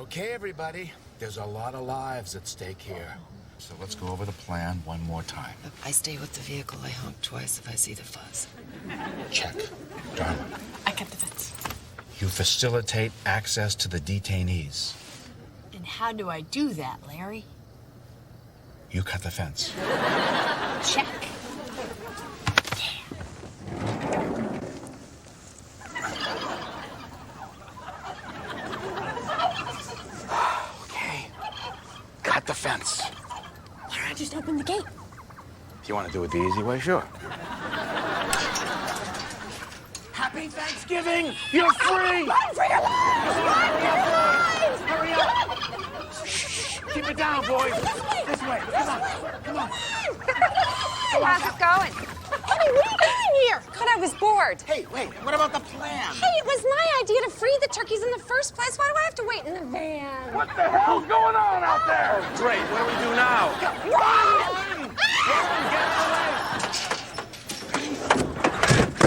Okay, everybody. There's a lot of lives at stake here. So let's go over the plan one more time. I stay with the vehicle. I honk twice if I see the fuzz. Check. Dharma. I kept the fence. You facilitate access to the detainees. And how do I do that, Larry? You cut the fence. Check. Okay. Cut the fence. Why don't I just open the gate? If you want to do it the easy way, sure. Happy Thanksgiving! You're free! Run for your lives! Run for your lives! Hurry up! Shh! Keep it down, boys. This way. Come on. Come on. How's it going? Hey, what are you doing here? God, I was bored. Hey, wait. What about the plan? Hey, it was my idea to free the turkeys in the first place. Why do I have to wait in the van? What the hell's going on out there? Great. What do we do now? Run!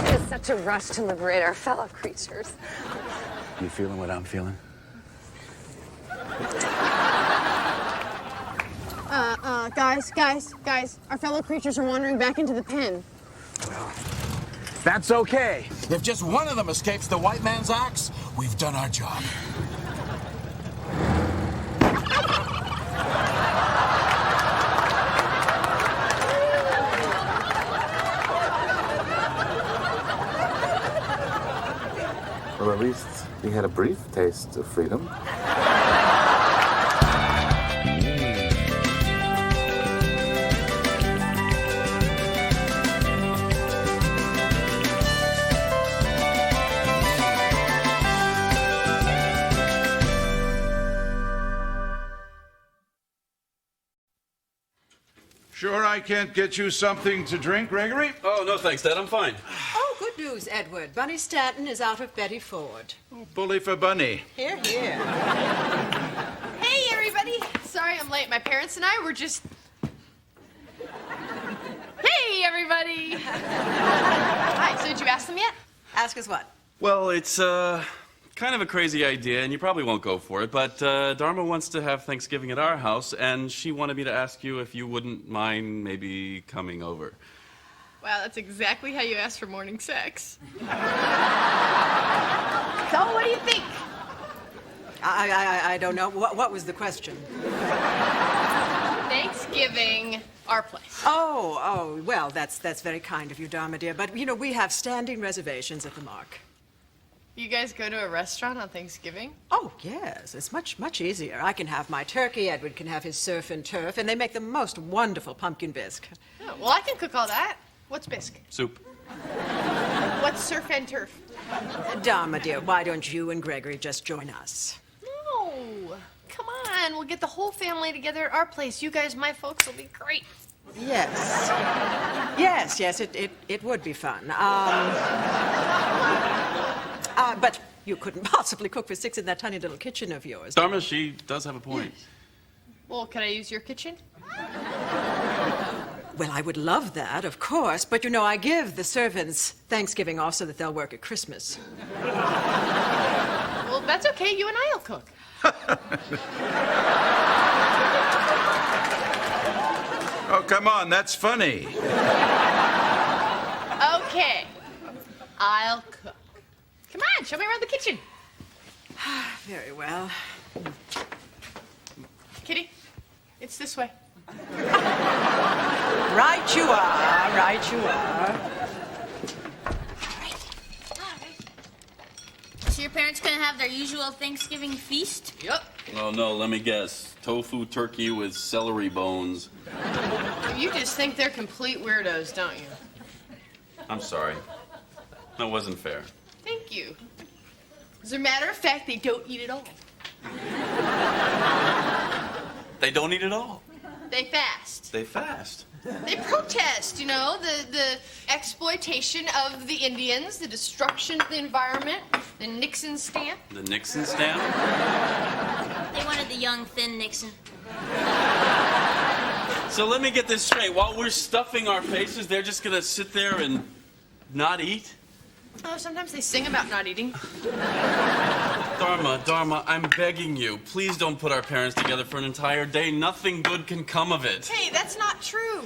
It is such a rush to liberate our fellow creatures. You feeling what I'm feeling? Guys, our fellow creatures are wandering back into the pen. That's okay. If just one of them escapes the white man's axe, we've done our job. Well, at least we had a brief taste of freedom. Sure I can't get you something to drink, Gregory? Oh, no thanks, Dad. I'm fine. Oh, good news, Edward. Bunny Stanton is out of Betty Ford. Oh, bully for Bunny. Here, here. Hey, everybody. Sorry I'm late. My parents and I were just... Hey, everybody. Hi, so did you ask them yet? Ask us what? Well, it's kind of a crazy idea, and you probably won't go for it, but Dharma wants to have Thanksgiving at our house, and she wanted me to ask you if you wouldn't mind maybe coming over. Wow, that's exactly how you ask for morning sex. So, what do you think? I don't know. What was the question? Thanksgiving, our place. Oh, well, that's very kind of you, Dharma, dear. But, you know, we have standing reservations at the Mark. You guys go to a restaurant on Thanksgiving? Oh, yes. It's much easier. I can have my turkey, Edward can have his surf and turf, and they make the most wonderful pumpkin bisque. Oh, well, I can cook all that. What's bisque? Soup. What's surf and turf? Dharma, dear, why don't you and Gregory just join us? No. Come on. We'll get the whole family together at our place. You guys, my folks, will be great. Yes. Yes, it would be fun. But you couldn't possibly cook for six in that tiny little kitchen of yours. Dharma, she does have a point. Well, can I use your kitchen? Well, I would love that, of course, but you know, I give the servants Thanksgiving off so that they'll work at Christmas. Well, that's okay. You and I'll cook. Oh, come on, that's funny. Okay. I'll cook. Come on, show me around the kitchen. Very well. Kitty, it's this way. Right you are. So your parents gonna have their usual Thanksgiving feast? Yep. Oh, no, let me guess. Tofu turkey with celery bones. You just think they're complete weirdos, don't you? I'm sorry. That wasn't fair. Thank you. As a matter of fact, they don't eat it all. They don't eat it all. They fast. They fast. They protest, you know, the exploitation of the Indians, the destruction of the environment, the Nixon stamp. The Nixon stamp? They wanted the young, thin Nixon. So let me get this straight. While we're stuffing our faces, they're just gonna sit there and not eat? Oh, sometimes they sing about not eating. Dharma, I'm begging you. Please don't put our parents together for an entire day. Nothing good can come of it. Hey, that's not true.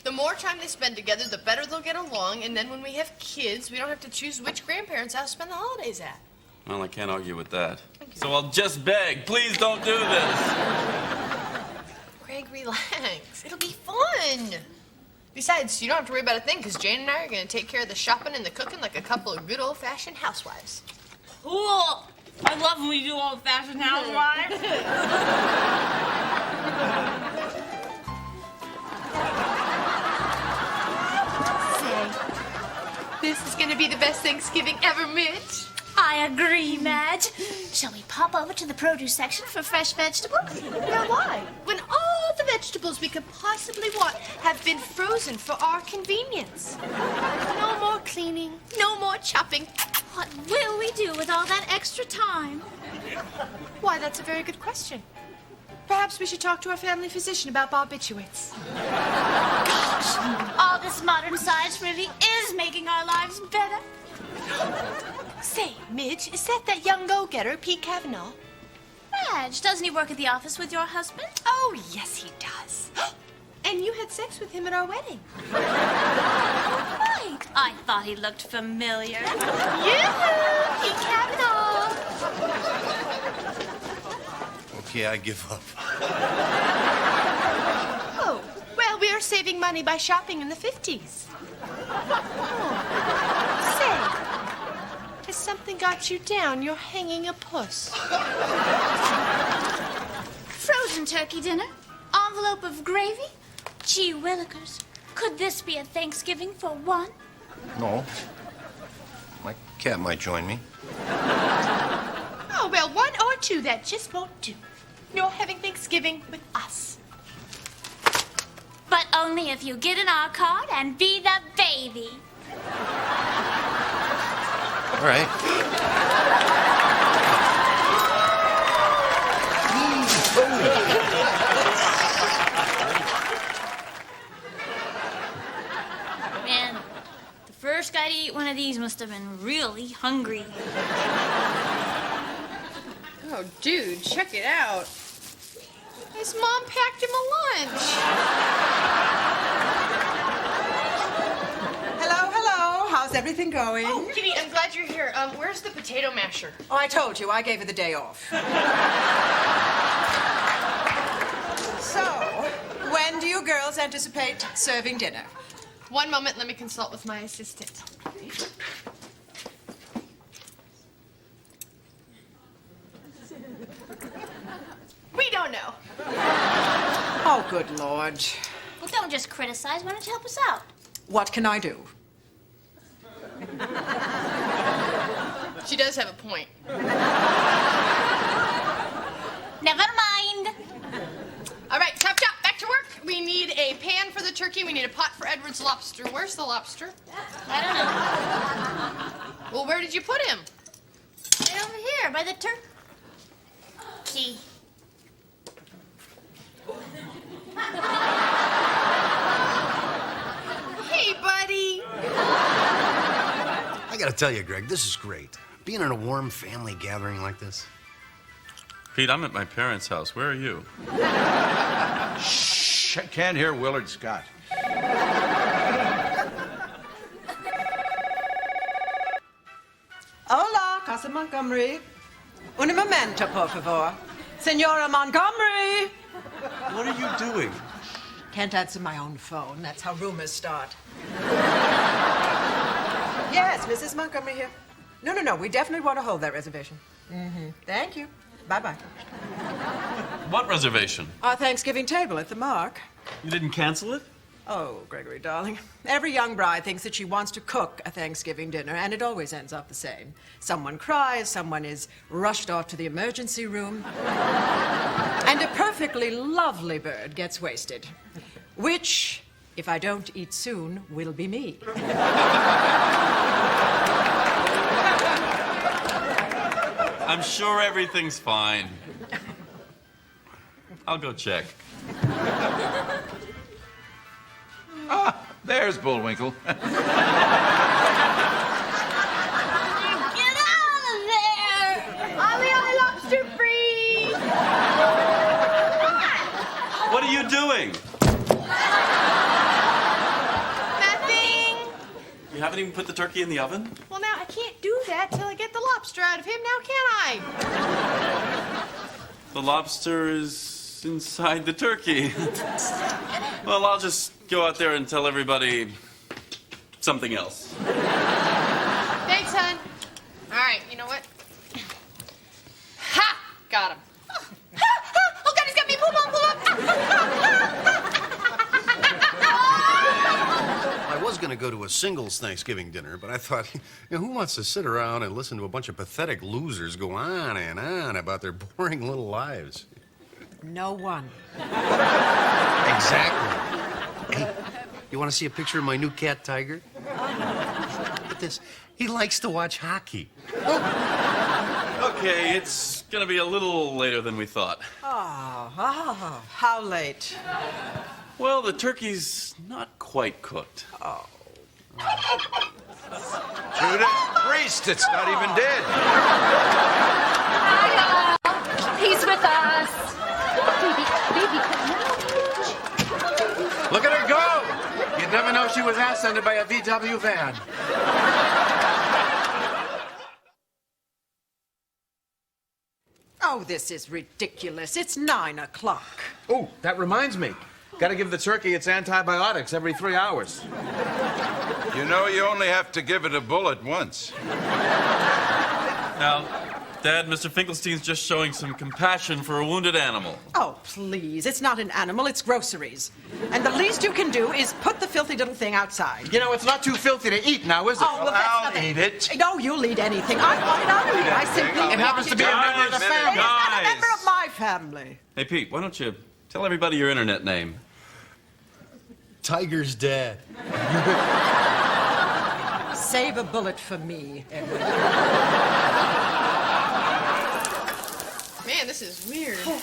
The more time they spend together, the better they'll get along, and then when we have kids, we don't have to choose which grandparents' house to spend the holidays at. Well, I can't argue with that. So I'll just beg. Please don't do this. Greg, relax. It'll be fun. Besides, you don't have to worry about a thing, because Jane and I are going to take care of the shopping and the cooking like a couple of good old-fashioned housewives. Cool. I love when we do old-fashioned housewives. This is going to be the best Thanksgiving ever, Mitch. I agree, Madge. Shall we pop over to the produce section for fresh vegetables? Now why? When all the vegetables we could possibly want have been frozen for our convenience. No more cleaning, no more chopping. What will we do with all that extra time? Why, that's a very good question. Perhaps we should talk to our family physician about barbiturates. All this modern science really is making our lives better. Say, Midge, is that young go-getter, Pete Kavanaugh? Madge, doesn't he work at the office with your husband? Oh, yes, he does. And you had sex with him at our wedding. Right. I thought he looked familiar. Yeah, Pete Kavanaugh. Okay, I give up. Oh, well, we are saving money by shopping in the 50s. Oh. Say, has something got you down? You're hanging a puss. Frozen turkey dinner, envelope of gravy. Gee willikers, could this be a Thanksgiving for one? No. My cat might join me. Oh, well, one or two, that just won't do. You're having Thanksgiving with us. But only if you get in our card and be the baby. All right. Man, the first guy to eat one of these must have been really hungry. Oh, dude, check it out. His mom packed him a lunch. Hello. How's everything going? Oh, Kitty, I'm glad you're here. Where's the potato masher? Oh, I told you, I gave her the day off. So, when do you girls anticipate serving dinner? One moment, let me consult with my assistant. We don't know. Oh, good Lord. Well, don't just criticize. Why don't you help us out? What can I do? She does have a point. Never mind. All right, chop, chop, back to work. We need a pan for the turkey. We need a pot for Edward's lobster. Where's the lobster? I don't know. Well, where did you put him? Right over here by the turkey. Hey, buddy. I gotta tell you, Greg, this is great. Being in a warm family gathering like this. Pete, I'm at my parents' house. Where are you? Shh, I can't hear Willard Scott. Hola, Casa Montgomery. Un momento, por favor. Senora Montgomery! What are you doing? Can't answer my own phone. That's how rumors start. Yes, Mrs. Montgomery here. No. We definitely want to hold that reservation. Mm-hmm. Thank you. Bye-bye. What reservation? Our Thanksgiving table at the Mark. You didn't cancel it? Oh, Gregory, darling. Every young bride thinks that she wants to cook a Thanksgiving dinner, and it always ends up the same. Someone cries, someone is rushed off to the emergency room, and a perfectly lovely bird gets wasted. Which, if I don't eat soon, will be me. I'm sure everything's fine. I'll go check. Ah, there's Bullwinkle. Get out of there! I put the turkey in the oven? Well, now, I can't do that till I get the lobster out of him, now can I? The lobster is inside the turkey. Well, I'll just go out there and tell everybody something else. Thanks, hon. All right, you know what? Ha! Got him. Oh, God, he's got me. Boom, boom, boom. I was going to go to a singles Thanksgiving dinner, but I thought, who wants to sit around and listen to a bunch of pathetic losers go on and on about their boring little lives? No one. Exactly. Hey, you want to see a picture of my new cat, Tiger? Look at this. He likes to watch hockey. Okay, it's gonna be a little later than we thought. Oh, how late? Well, the turkey's not quite cooked. Oh. Judah Priest, it's not even dead. Hi, all. He's with us. Look at her go! You'd never know she was ascended by a VW van. Oh, this is ridiculous. It's 9 o'clock. Oh, that reminds me. Gotta give the turkey its antibiotics every 3 hours. You know you only have to give it a bullet once. Now, Dad, Mr. Finkelstein's just showing some compassion for a wounded animal. Oh, please. It's not an animal, it's groceries. And the least you can do is put the filthy little thing outside. You know, it's not too filthy to eat now, is it? Oh, well, that's I'll nothing. eat it. No, you'll eat anything. I want it out of you. I simply... It happens to be a member of the It's family. not a member of my family. Hey, Pete, why don't you tell everybody your internet name? Tiger's dad. Save a bullet for me, Edward. Man, this is weird. I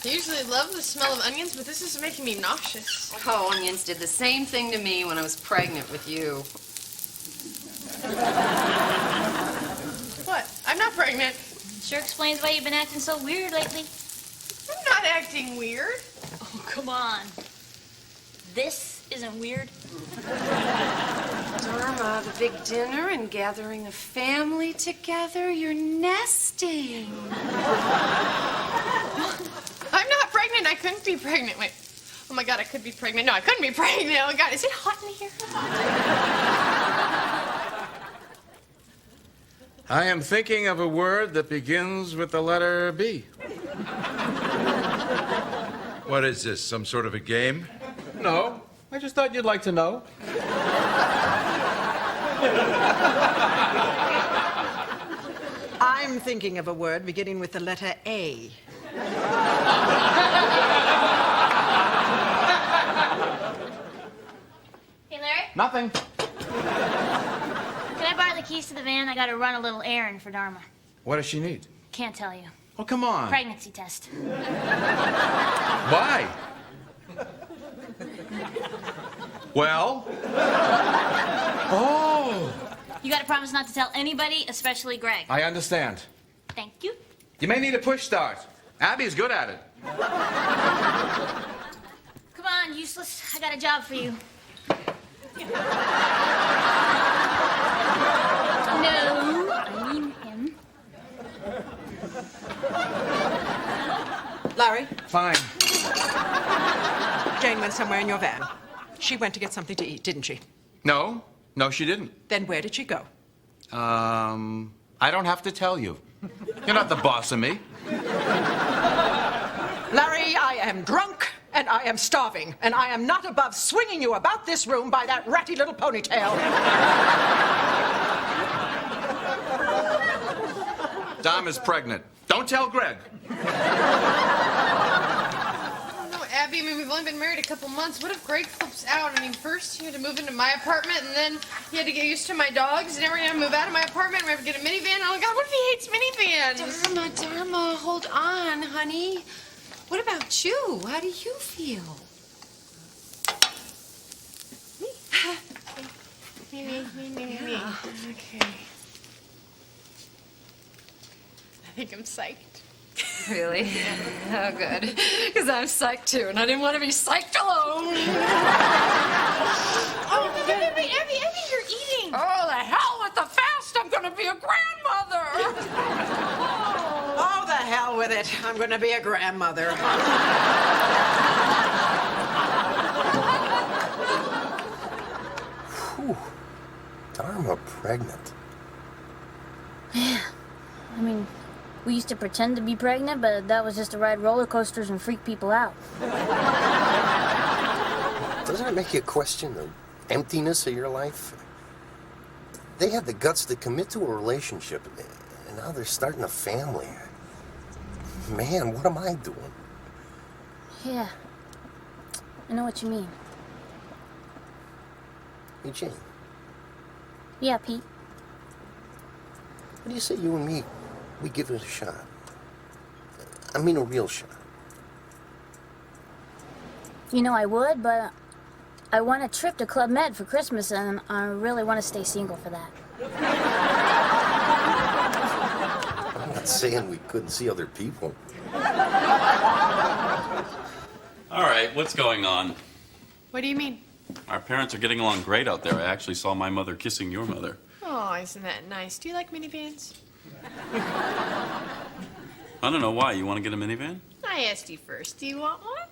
usually love the smell of onions, but this is making me nauseous. Oh, onions did the same thing to me when I was pregnant with you. What? I'm not pregnant. Sure explains why you've been acting so weird lately. I'm not acting weird. Oh, come on. This isn't weird. Dharma, the big dinner and gathering the family together. You're nesting. I'm not pregnant. I couldn't be pregnant. Wait. Oh, my God, I could be pregnant. No, I couldn't be pregnant. Oh, my God, is it hot in here? I am thinking of a word that begins with the letter B. What is this, some sort of a game? No, I just thought you'd like to know. I'm thinking of a word beginning with the letter A. Hey, Larry, Nothing. can I borrow the keys to the van? I gotta run a little errand for Dharma. What does she need? Can't tell you. Oh, come on. Pregnancy test. Why? Well? Oh, You gotta promise not to tell anybody, especially Greg. I understand. Thank you. You may need a push start. Abby's good at it. Come on, useless. I got a job for you. No, I mean him. Larry, Fine. Jane went somewhere in your van. She went to get something to eat, didn't she? No, she didn't. Then where did she go? I don't have to tell you. You're not the boss of me. Larry, I am drunk and I am starving, and I am not above swinging you about this room by that ratty little ponytail. Dom is pregnant. Don't tell Greg. No, Abby, I mean, we've only been married a couple months. What if Greg flips out? I mean, first he had to move into my apartment, and then he had to get used to my dogs, and now we're gonna move out of my apartment, and we have to get a minivan. Oh, God, what if he hates minivans? Dharma, hold on, honey. What about you? How do you feel? Me. Okay. I think I'm psyched. Really? Oh, good. Because I'm psyched too, and I didn't want to be psyched alone. Oh, Abby, you're eating. Oh, Oh, the hell with it. I'm going to be a grandmother. Whew. Dharma pregnant. Yeah. I mean, we used to pretend to be pregnant, but that was just to ride roller coasters and freak people out. Doesn't it make you question the emptiness of your life? They had the guts to commit to a relationship, and now they're starting a family. Man, what am I doing? Yeah. I know what you mean. Hey, Jane, Yeah, Pete. what do you say you and me, we give it a shot? I mean a real shot. You know, I would, but I want a trip to Club Med for Christmas, and I really want to stay single for that. I'm not saying we couldn't see other people. All right, what's going on? What do you mean? Our parents are getting along great out there. I actually saw my mother kissing your mother. Oh, isn't that nice? Do you like minivans? I don't know why. You want to get a minivan? I asked you first. Do you want one?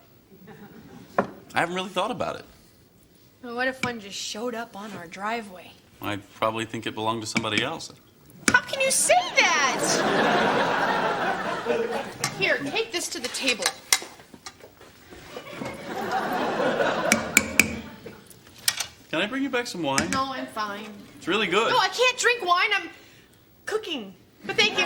I haven't really thought about it. Well, what if one just showed up on our driveway? I probably think it belonged to somebody else. How can you say that? Here, take this to the table. Can I bring you back some wine? No, I'm fine. It's really good. No, I can't drink wine. I'm cooking. But thank you.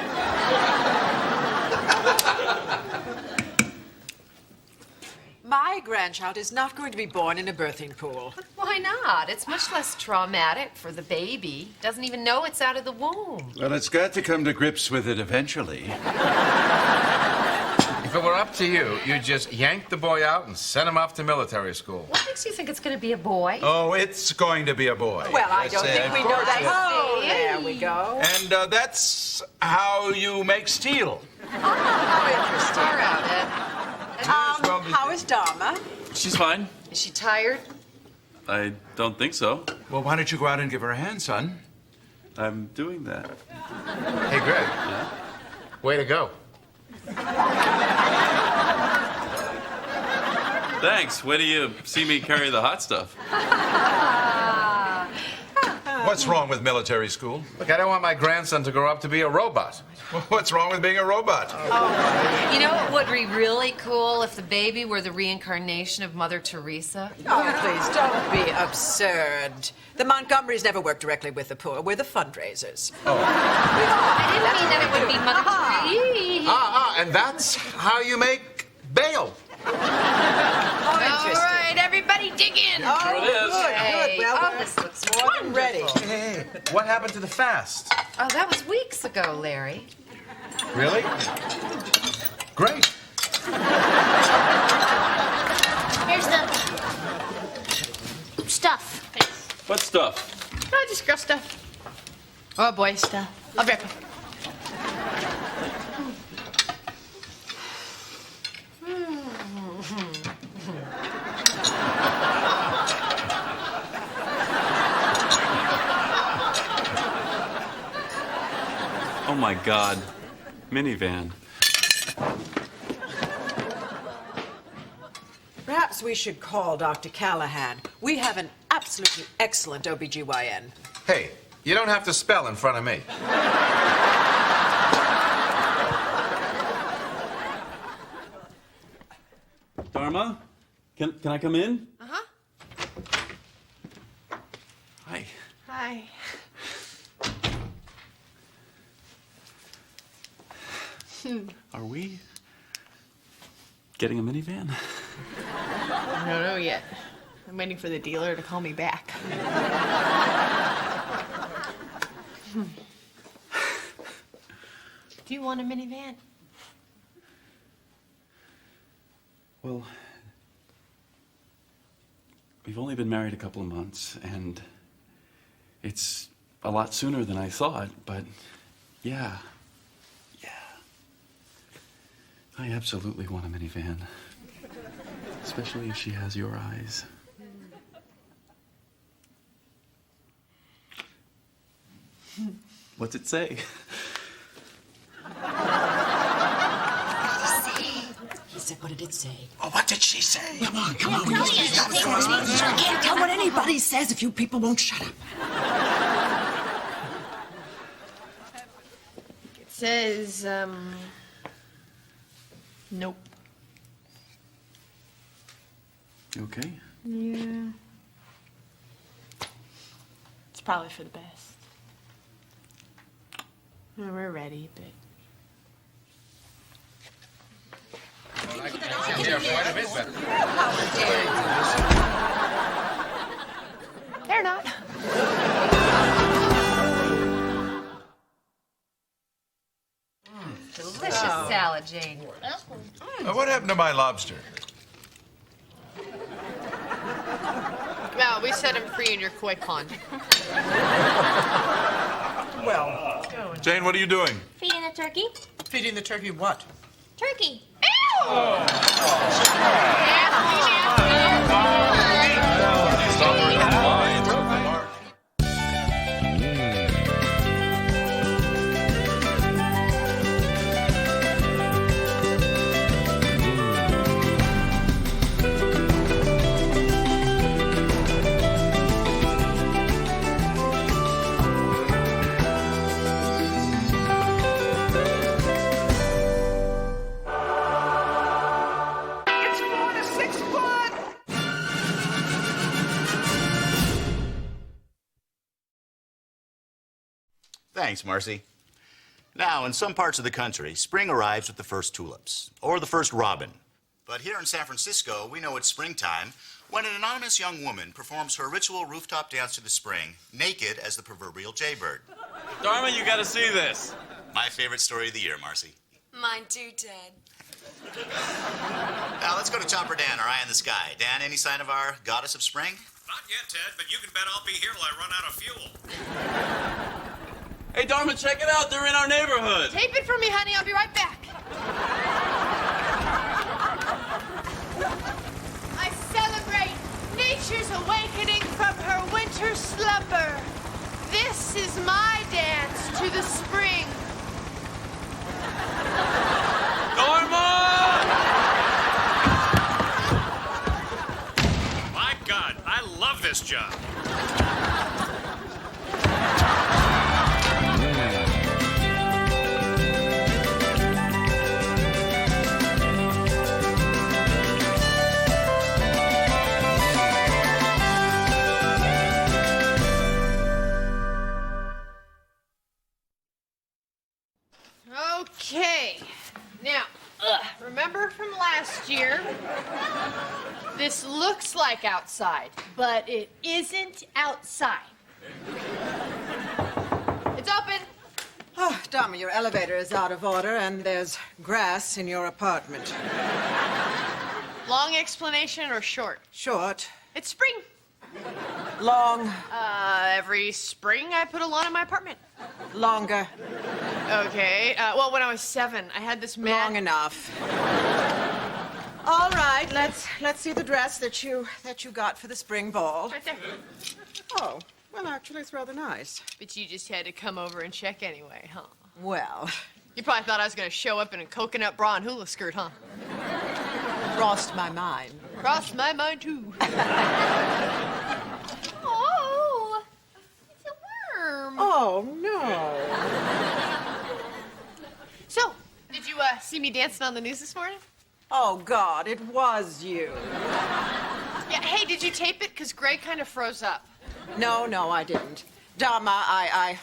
My grandchild is not going to be born in a birthing pool. Why not? It's much less traumatic for the baby. Doesn't even know it's out of the womb. Well, it's got to come to grips with it eventually. If it were up to you, you'd just yank the boy out and send him off to military school. What makes you think it's going to be a boy? Oh, it's going to be a boy. Well, I don't think we know that. Oh, there we go. And that's how you make steel. Interesting. All right, How is Dharma? She's fine. Is she tired? I don't think so. Well, why don't you go out and give her a hand, son? I'm doing that. Hey, Greg. Yeah? Way to go. Thanks. Wait till you see me carry the hot stuff. What's wrong with military school? Look, I don't want my grandson to grow up to be a robot. What's wrong with being a robot? You know what would be really cool if the baby were the reincarnation of Mother Teresa? Oh, please, don't be absurd. The Montgomerys never work directly with the poor. We're the fundraisers. I didn't mean that it would be Mother Teresa. And that's how you make bail. Oh, All interesting. right, everybody dig in. Oh, Sure it is. good, Hey, good. Well, oh, this looks more than ready. Hey, what happened to the fast? Oh, that was weeks ago, Larry. Really? Great. Here's the stuff. What stuff? Oh, just girl stuff. Oh, boy stuff. I'll be right back. Oh my God. Minivan. Perhaps we should call Dr. Callahan. We have an absolutely excellent OBGYN. Hey, you don't have to spell in front of me. Dharma? Can I come in? Uh-huh. Hi. Hi. Are we getting a minivan? I don't know yet. I'm waiting for the dealer to call me back. Do you want a minivan? Well, we've only been married a couple of months, and it's a lot sooner than I thought, but yeah. I absolutely want a minivan. Especially if she has your eyes. What's it say? What did it say? Oh, what did she say? Come on, come on. I can't tell what anybody says if you people won't shut up. It says, nope. Okay. Yeah. It's probably for the best. Well, we're ready, but... They're not. Delicious salad, Jane. What happened to my lobster? Well, we set him free in your koi pond. Well, Jane, what are you doing? Feeding the turkey. feeding the turkey what? Turkey. It's 4 to 6 foot! Thanks, Marcy. Now, in some parts of the country, spring arrives with the first tulips, or the first robin. But here in San Francisco, we know it's springtime when an anonymous young woman performs her ritual rooftop dance to the spring, naked as the proverbial jaybird. Dharma, you gotta see this. My favorite story of the year, Marcy. Mine too, Ted. Now, let's go to Chopper Dan, our eye in the sky. Dan, any sign of our goddess of spring? Not yet, Ted, but you can bet I'll be here till I run out of fuel. Hey, Dharma, check it out. They're in our neighborhood. Tape it for me, honey. I'll be right back. I celebrate nature's awakening from her winter slumber. This is my dance to the spring. My God, I love this job. Okay. Now, remember from last year? This looks like outside, but it isn't outside. It's open. Oh, Dharma, your elevator is out of order and there's grass in your apartment. Long explanation or short? Short. It's spring. Long. Every spring I put a lawn in my apartment. Longer. Okay. Well, when I was 7, I had this man. Long enough. All right, let's see the dress that you got for the spring ball. Right there. Oh, well, actually, it's rather nice. But you just had to come over and check anyway, huh? Well, You probably thought I was going to show up in a coconut bra and hula skirt, huh? crossed my mind. Crossed my mind, too. Oh, it's a worm. Oh, no. So, did you see me dancing on the news this morning? Oh, God, it was you. Yeah, hey, did you tape it? Because Greg kind of froze up. No, I didn't. Dharma, I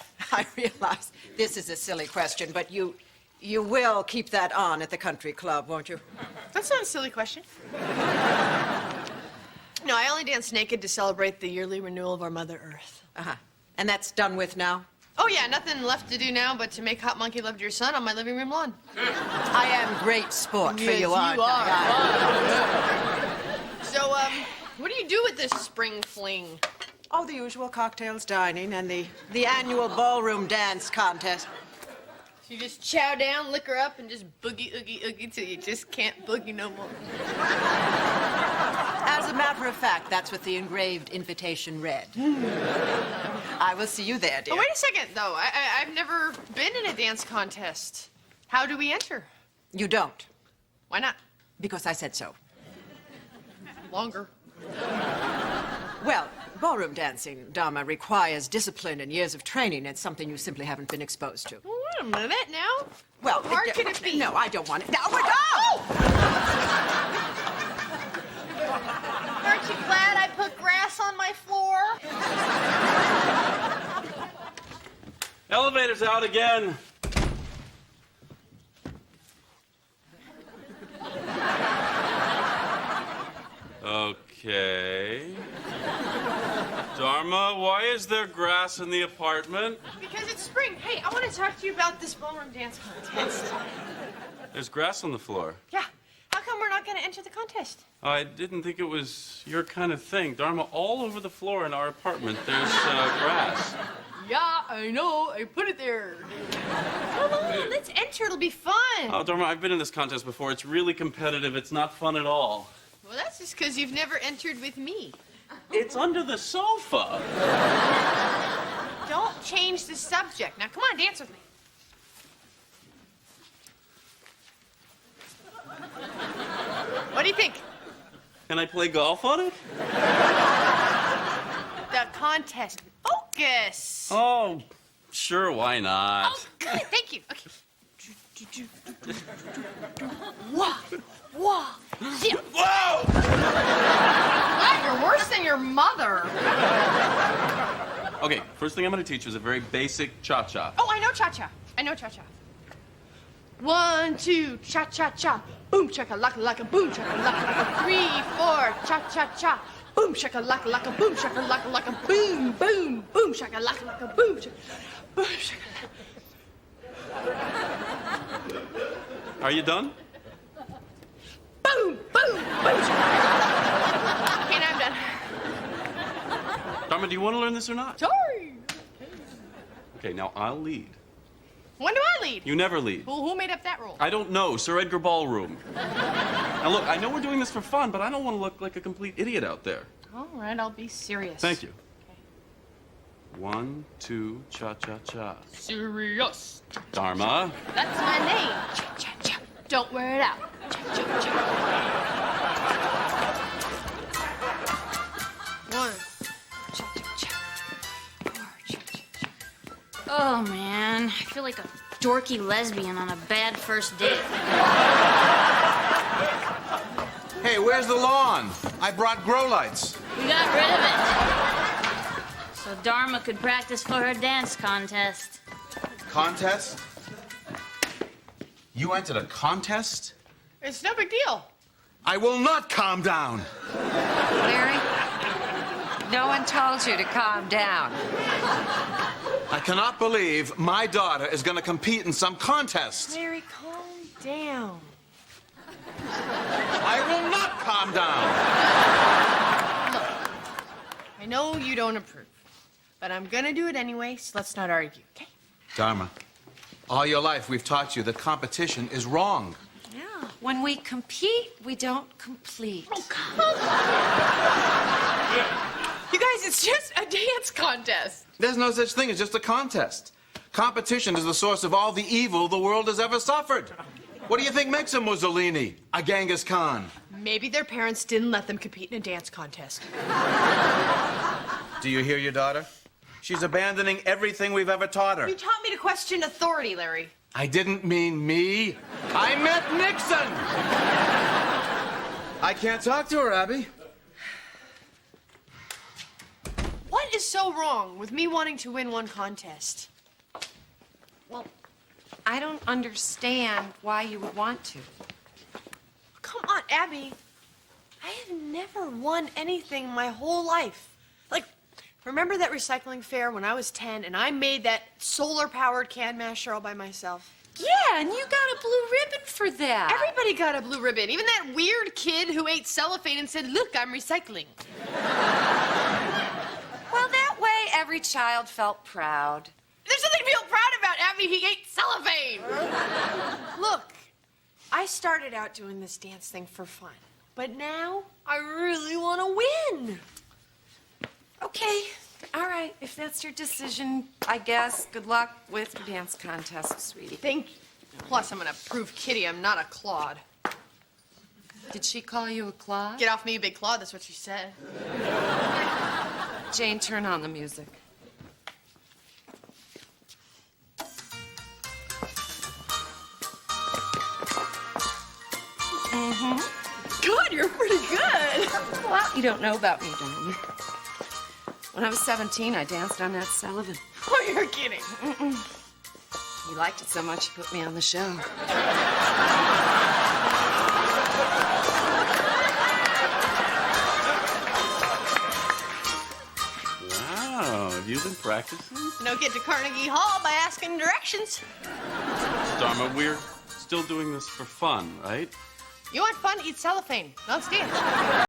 realize this is a silly question, but you will keep that on at the country club, won't you? That's not a silly question. No, I only dance naked to celebrate the yearly renewal of our Mother Earth. Uh-huh. And that's done with now? Oh, yeah, nothing left to do now but to make Hot Monkey love to your son on my living room lawn. I am great sport for Yes, you, aren't you are. I? So, what do you do with this spring fling? Oh, the usual cocktails, dining, and the annual ballroom dance contest. So you just chow down, liquor up, and just boogie, oogie, oogie till you just can't boogie no more. As a matter of fact, that's what the engraved invitation read. I will see you there, dear. Oh, wait a second, though. I've never been in a dance contest. How do we enter? You don't. Why not? Because I said so. Longer. Well, ballroom dancing, Dharma, requires discipline and years of training. It's something you simply haven't been exposed to. Well, wait a minute now. Well, how hard can it be? No, I don't want it. Now, we're Aren't you glad I put grass on my floor? Elevator's out again. Okay. Dharma, why is there grass in the apartment? Because it's spring. Hey, I want to talk to you about this ballroom dance contest. There's grass on the floor. Yeah. How come we're not going to enter the contest? I didn't think it was your kind of thing. Dharma, all over the floor in our apartment, there's grass. Yeah, I know. I put it there. Come on, let's enter. It'll be fun. Oh, Dharma, I've been in this contest before. It's really competitive. It's not fun at all. Well, that's just because you've never entered with me. It's under the sofa. Don't change the subject. Now, come on, dance with me. What do you think? Can I play golf on it? The contest. Focus. Oh, sure, why not? Oh, good. Thank you. Okay. Whoa. Whoa. Yeah. Whoa! God, you're worse than your mother. Okay, first thing I'm going to teach you is a very basic cha-cha. Oh, I know cha-cha. I know cha-cha. 1, 2, cha-cha-cha. Boom, chaka-laka-laka, boom, chaka-laka-laka. 3, 4, cha-cha-cha. Boom, shaka-laka-laka, boom, shaka-laka-laka, boom, boom, boom, shaka-laka-laka, boom, boom, shaka-laka. Are you done? Boom, boom, boom. Okay, now I'm done. Dharma, do you want to learn this or not? Sorry. Okay, now I'll lead. When do I lead? You never lead. Well, who made up that rule? I don't know, Sir Edgar Ballroom. Now look, I know we're doing this for fun, but I don't want to look like a complete idiot out there. All right, I'll be serious. Thank you. 1, 2, cha-cha-cha. Serious. Dharma. That's my name. Cha-cha-cha. Don't wear it out. Cha-cha-cha. 1. Cha-cha-cha. 4. Cha-cha-cha. Oh, man. I feel like a dorky lesbian on a bad first date. Hey, where's the lawn? I brought grow lights. We got rid of it. So Dharma could practice for her dance contest. Contest? You entered a contest? It's no big deal. I will not calm down. Larry, no one told you to calm down. I cannot believe my daughter is going to compete in some contest. Larry, calm down. I will not calm down. Look, I know you don't approve, but I'm gonna do it anyway, so let's not argue, okay? Dharma, all your life we've taught you that competition is wrong. Yeah, when we compete, we don't complete. Oh, come on. You guys, it's just a dance contest. There's no such thing as just a contest. Competition is the source of all the evil the world has ever suffered. What do you think makes a Mussolini, a Genghis Khan? Maybe their parents didn't let them compete in a dance contest. Do you hear your daughter? She's abandoning everything we've ever taught her. You taught me to question authority, Larry. I didn't mean me. I meant Nixon. I can't talk to her, Abby. What is so wrong with me wanting to win one contest? Well, I don't understand why you would want to. Come on, Abby. I have never won anything my whole life. Like, remember that recycling fair when I was 10 and I made that solar-powered can masher all by myself? Yeah, and you got a blue ribbon for that. Everybody got a blue ribbon. Even that weird kid who ate cellophane and said, "Look, I'm recycling." Well, that way every child felt proud. There's something to feel proud about, Abby. He ate cellophane. Look, I started out doing this dance thing for fun, but now I really want to win. Okay, all right. If that's your decision, I guess. Good luck with your dance contest, sweetie. Thank you. Plus, I'm going to prove Kitty I'm not a clod. Did she call you a clod? Get off me, you big clod. That's what she said. Jane, turn on the music. Good, you're pretty good. Well, you don't know about me, darling. When I was 17, I danced on Nat Sullivan. Oh, you're kidding. He liked it so much, he put me on the show. Wow, have you been practicing? No get to Carnegie Hall by asking directions. Dharma, we're still doing this for fun, right? You want fun? Eat cellophane. Let's dance.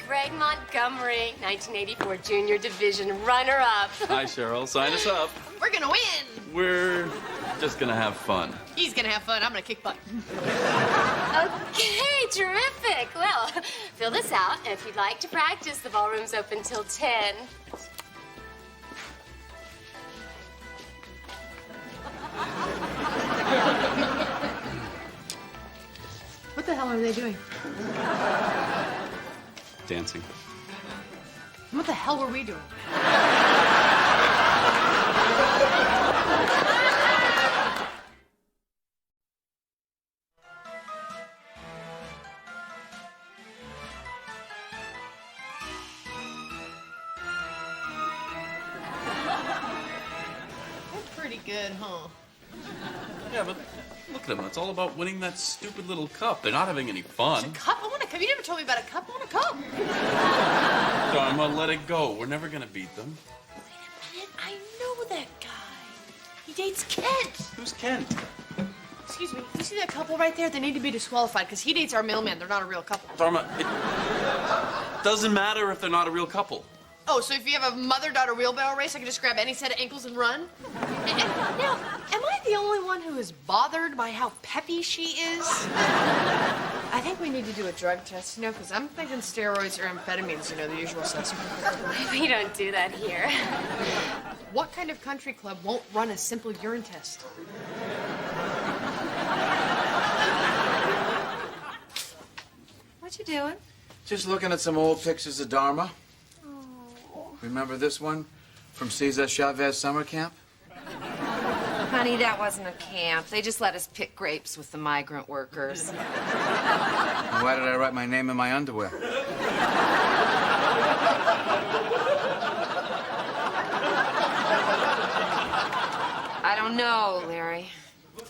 Greg Montgomery, 1984 Junior Division runner-up. Hi, Cheryl. Sign us up. We're gonna win. We're just gonna have fun. He's gonna have fun. I'm gonna kick butt. Okay, terrific. Well, fill this out. If you'd like to practice, the ballroom's open till 10. What the hell are they doing? Dancing. What the hell were we doing? That's pretty good, huh? Yeah, but look at them. It's all about winning that stupid little cup. They're not having any fun. It's a cup? I want a cup. You never told me about a cup. I want a cup. Dharma, let it go. We're never gonna beat them. Wait a minute. I know that guy. He dates Kent. Who's Kent? Excuse me. You see that couple right there? They need to be disqualified because he dates our mailman. They're not a real couple. Dharma, it doesn't matter if they're not a real couple. Oh, so if you have a mother-daughter wheelbarrow race, I can just grab any set of ankles and run? Now, am I the only one who is bothered by how peppy she is? I think we need to do a drug test, you know, because I'm thinking steroids or amphetamines, you know, the usual suspects. We don't do that here. What kind of country club won't run a simple urine test? What you doing? Just looking at some old pictures of Dharma. Remember this one from Cesar Chavez summer camp? Honey, that wasn't a camp. They just let us pick grapes with the migrant workers. And why did I write my name in my underwear? I don't know, Larry.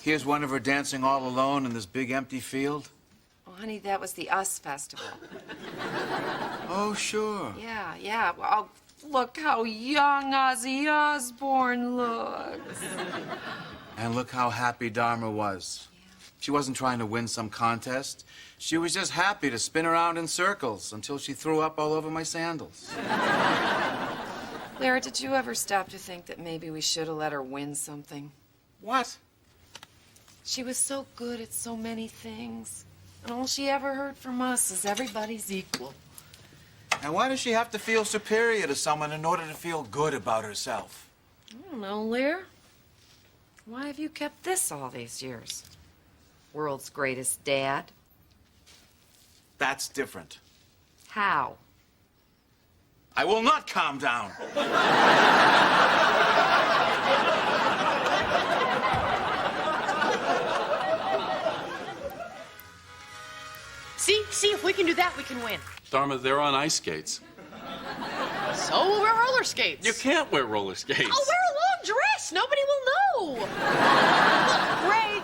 Here's one of her dancing all alone in this big empty field. Oh, honey, that was the US Festival. Oh, sure. Yeah. Well, look how young Ozzy Osbourne looks. And look how happy Dharma was. She wasn't trying to win some contest. She was just happy to spin around in circles until she threw up all over my sandals. Lara, did you ever stop to think that maybe we should have let her win something? What? She was so good at so many things. And all she ever heard from us is everybody's equal. And why does she have to feel superior to someone in order to feel good about herself? I don't know, Lear. Why have you kept this all these years? World's greatest dad? That's different. How? I will not calm down. See, if we can do that, we can win. Dharma, they're on ice skates. So we'll wear roller skates. You can't wear roller skates. I'll wear a long dress. Nobody will know. Look, Ray,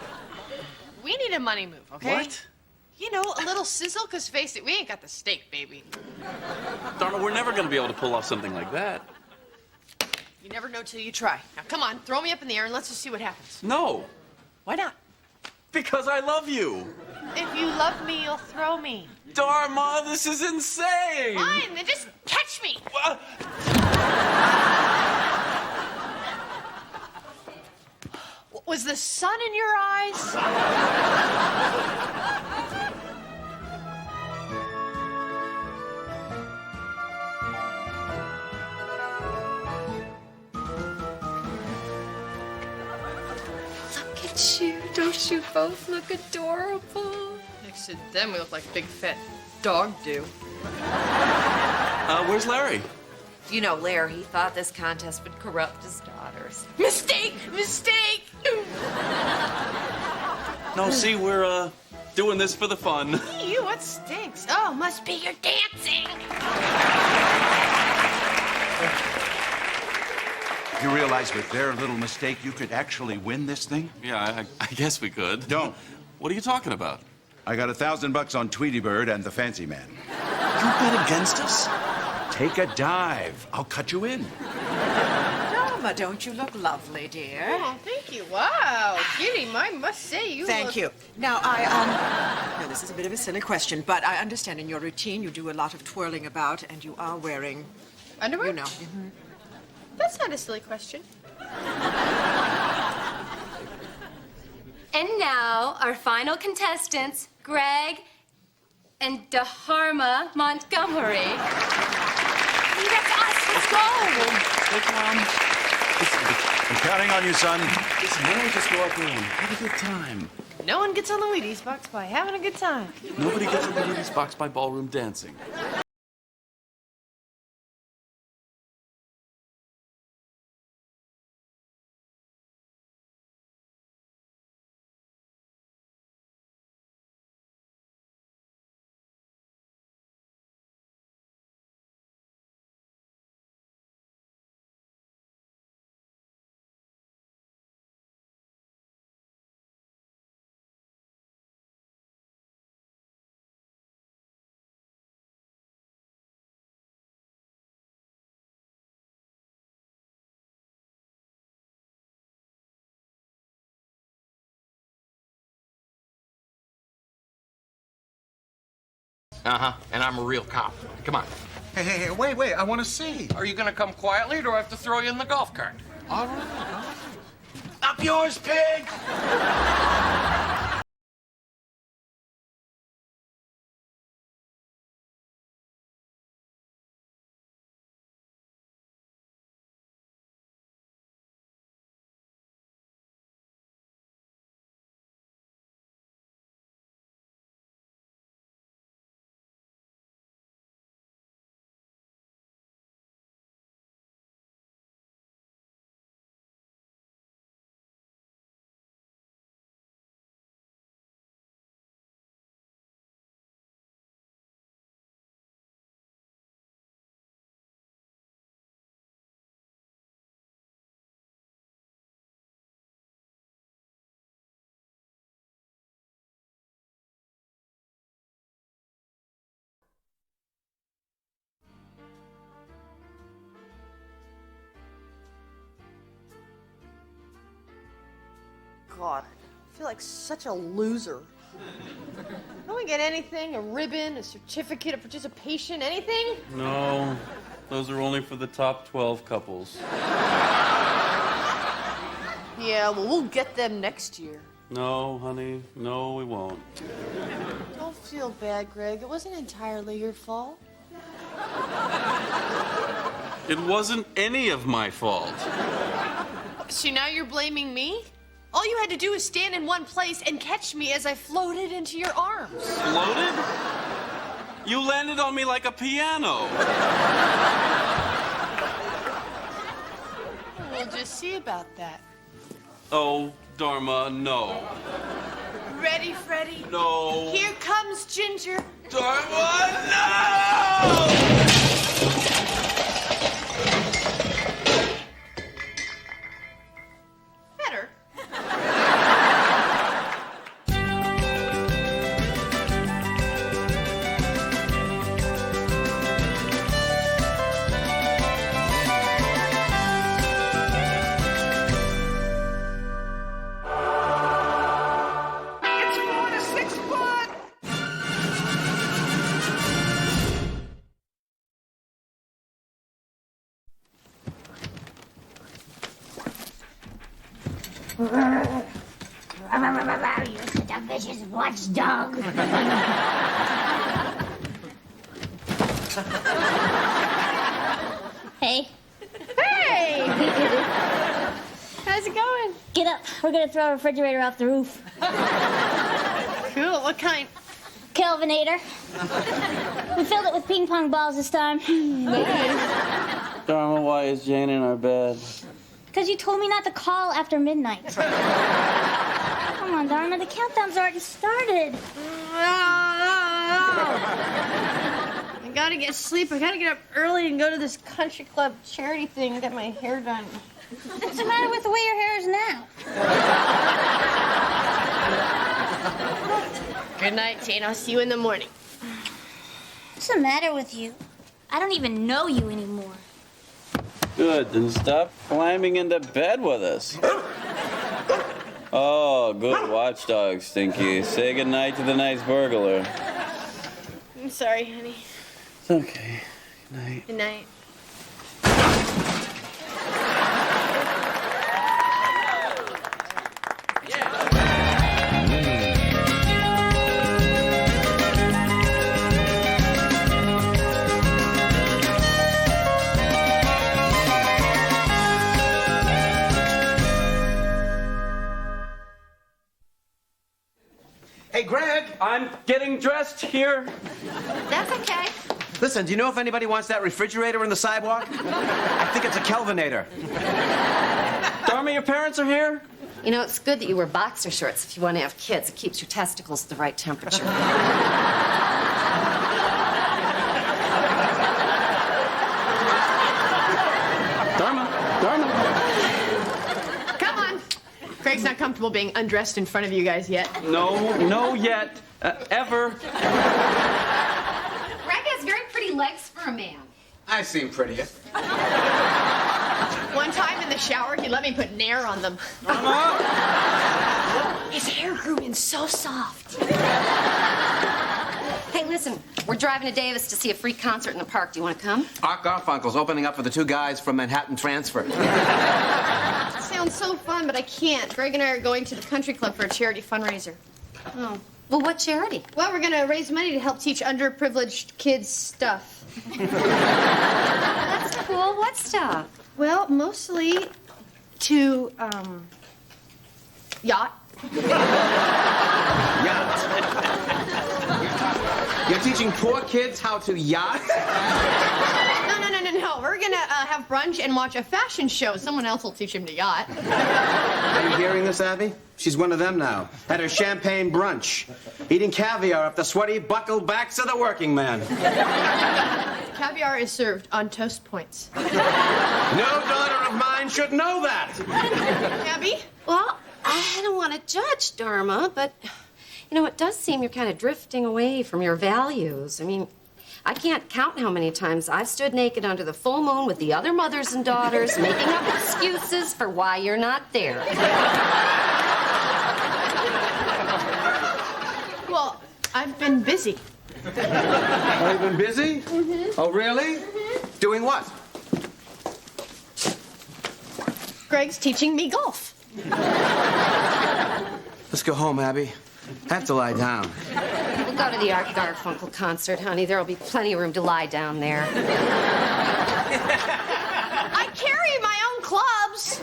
we need a money move, okay? What? You know, a little sizzle, because face it, we ain't got the steak, baby. Dharma, we're never going to be able to pull off something like that. You never know till you try. Now, come on, throw me up in the air and let's just see what happens. No. Why not? Because I love you. If you love me, you'll throw me. Dharma, this is insane. Fine, then just catch me. Was the sun in your eyes? Look at you. Don't you both look adorable? Next to them, we look like big fat dog do. Where's Larry? You know, Larry, he thought this contest would corrupt his daughters. Mistake! No, see, we're doing this for the fun. Ew, what stinks? Oh, must be your dancing. You realize with their little mistake, you could actually win this thing? Yeah, I guess we could. Don't. What are you talking about? I got $1,000 on Tweety Bird and the Fancy Man. You bet against us? Take a dive. I'll cut you in. Dharma, don't you look lovely, dear? Oh, thank you. Wow, Kitty, I must say you Thank look... you. Now, no, this is a bit of a silly question, but I understand in your routine you do a lot of twirling about, and you are wearing... Underwear? You know. That's not a silly question. And now, our final contestants, Greg and Dharma Montgomery. That's us. Let's go. I'm counting on you, son. Listen, why don't we just go out there and have a good time? No one gets on the Wheaties box by having a good time. Nobody gets in the Wheaties box by ballroom dancing. Uh-huh, and I'm a real cop. Come on. Hey, wait, I want to see. Are you gonna come quietly, or do I have to throw you in the golf cart? All right. Up yours, pig! God, I feel like such a loser. Don't we get anything? A ribbon, a certificate of participation, anything? No, those are only for the top 12 couples. Yeah, well, we'll get them next year. No, honey, no, we won't. Don't feel bad, Greg. It wasn't entirely your fault. It wasn't any of my fault. So now you're blaming me? All you had to do was stand in one place and catch me as I floated into your arms. Floated? You landed on me like a piano. We'll just see about that. Oh, Dharma, no. Ready, Freddy? No. Here comes Ginger. Dharma, no! Better. It's 4 to 6 foot. You're such a vicious watchdog. Hey. Hey! How's it going? Get up. We're gonna throw a refrigerator off the roof. Cool. What kind? Kelvinator. We filled it with ping pong balls this time. Dharma, why is Jane in our bed? Because you told me not to call after midnight. Come on, Dharma, the countdown's already started. I gotta get sleep. I gotta get up early and go to this country club charity thing and get my hair done. What's the matter with the way your hair is now? Good night, Jane. I'll see you in the morning. What's the matter with you? I don't even know you anymore. Good, then stop climbing into bed with us. Oh, good watchdog, Stinky. Say goodnight to the nice burglar. I'm sorry, honey. It's okay. Good night. Good night. Hey, Greg! I'm getting dressed here. That's okay. Listen, do you know if anybody wants that refrigerator in the sidewalk? I think it's a Kelvinator. Dharma, your parents are here? You know, it's good that you wear boxer shorts if you want to have kids. It keeps your testicles at the right temperature. Dharma. Come on. Craig's not comfortable being undressed in front of you guys yet. No yet. Ever. Greg has very pretty legs for a man. I've seen prettier. One time in the shower, he let me put Nair on them. His hair grew in so soft. Hey, listen, we're driving to Davis to see a free concert in the park. Do you want to come? Art Garfunkel's opening up for the two guys from Manhattan Transfer. Sounds so fun, but I can't. Greg and I are going to the country club for a charity fundraiser. Oh. Well, what charity? Well, we're going to raise money to help teach underprivileged kids stuff. That's cool. What stuff? Well, mostly to, yacht. Yacht. You're teaching poor kids how to yacht? No. We're going to have brunch and watch a fashion show. Someone else will teach him to yacht. Are you hearing this, Abby? She's one of them now. At her champagne brunch. Eating caviar off the sweaty, buckled backs of the working man. Caviar is served on toast points. No daughter of mine should know that. Abby? Well, I don't want to judge Dharma, but, you know, it does seem you're kind of drifting away from your values. I mean, I can't count how many times I've stood naked under the full moon with the other mothers and daughters, making up excuses for why you're not there. I've been busy. Oh, you've been busy? Mm-hmm. Oh, really? Doing what? Greg's teaching me golf. Let's go home, Abby. I have to lie down. We'll go to the Art Garfunkel concert, honey. There'll be plenty of room to lie down there. I carry my own clubs.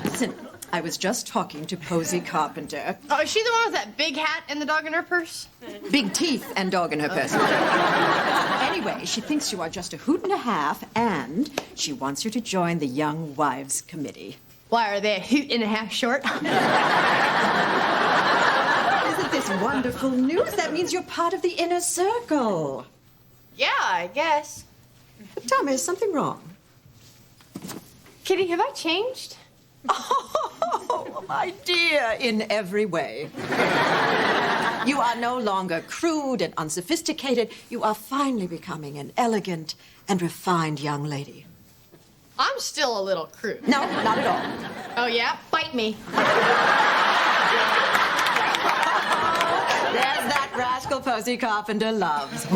Listen, I was just talking to Posy Carpenter. Oh, is she the one with that big hat and the dog in her purse? Big teeth and dog in her purse. Anyway, she thinks you are just a hoot and a half, and she wants you to join the Young Wives Committee. Why, are they a hoot and a half short? Isn't this wonderful news? That means you're part of the inner circle. Yeah, I guess. Tell me, is something wrong? Kitty, have I changed? Oh, my dear, in every way. You are no longer crude and unsophisticated. You are finally becoming an elegant and refined young lady. I'm still a little crude. No, not at all. Oh, yeah? Bite me. There's that rascal Posy Carpenter loves.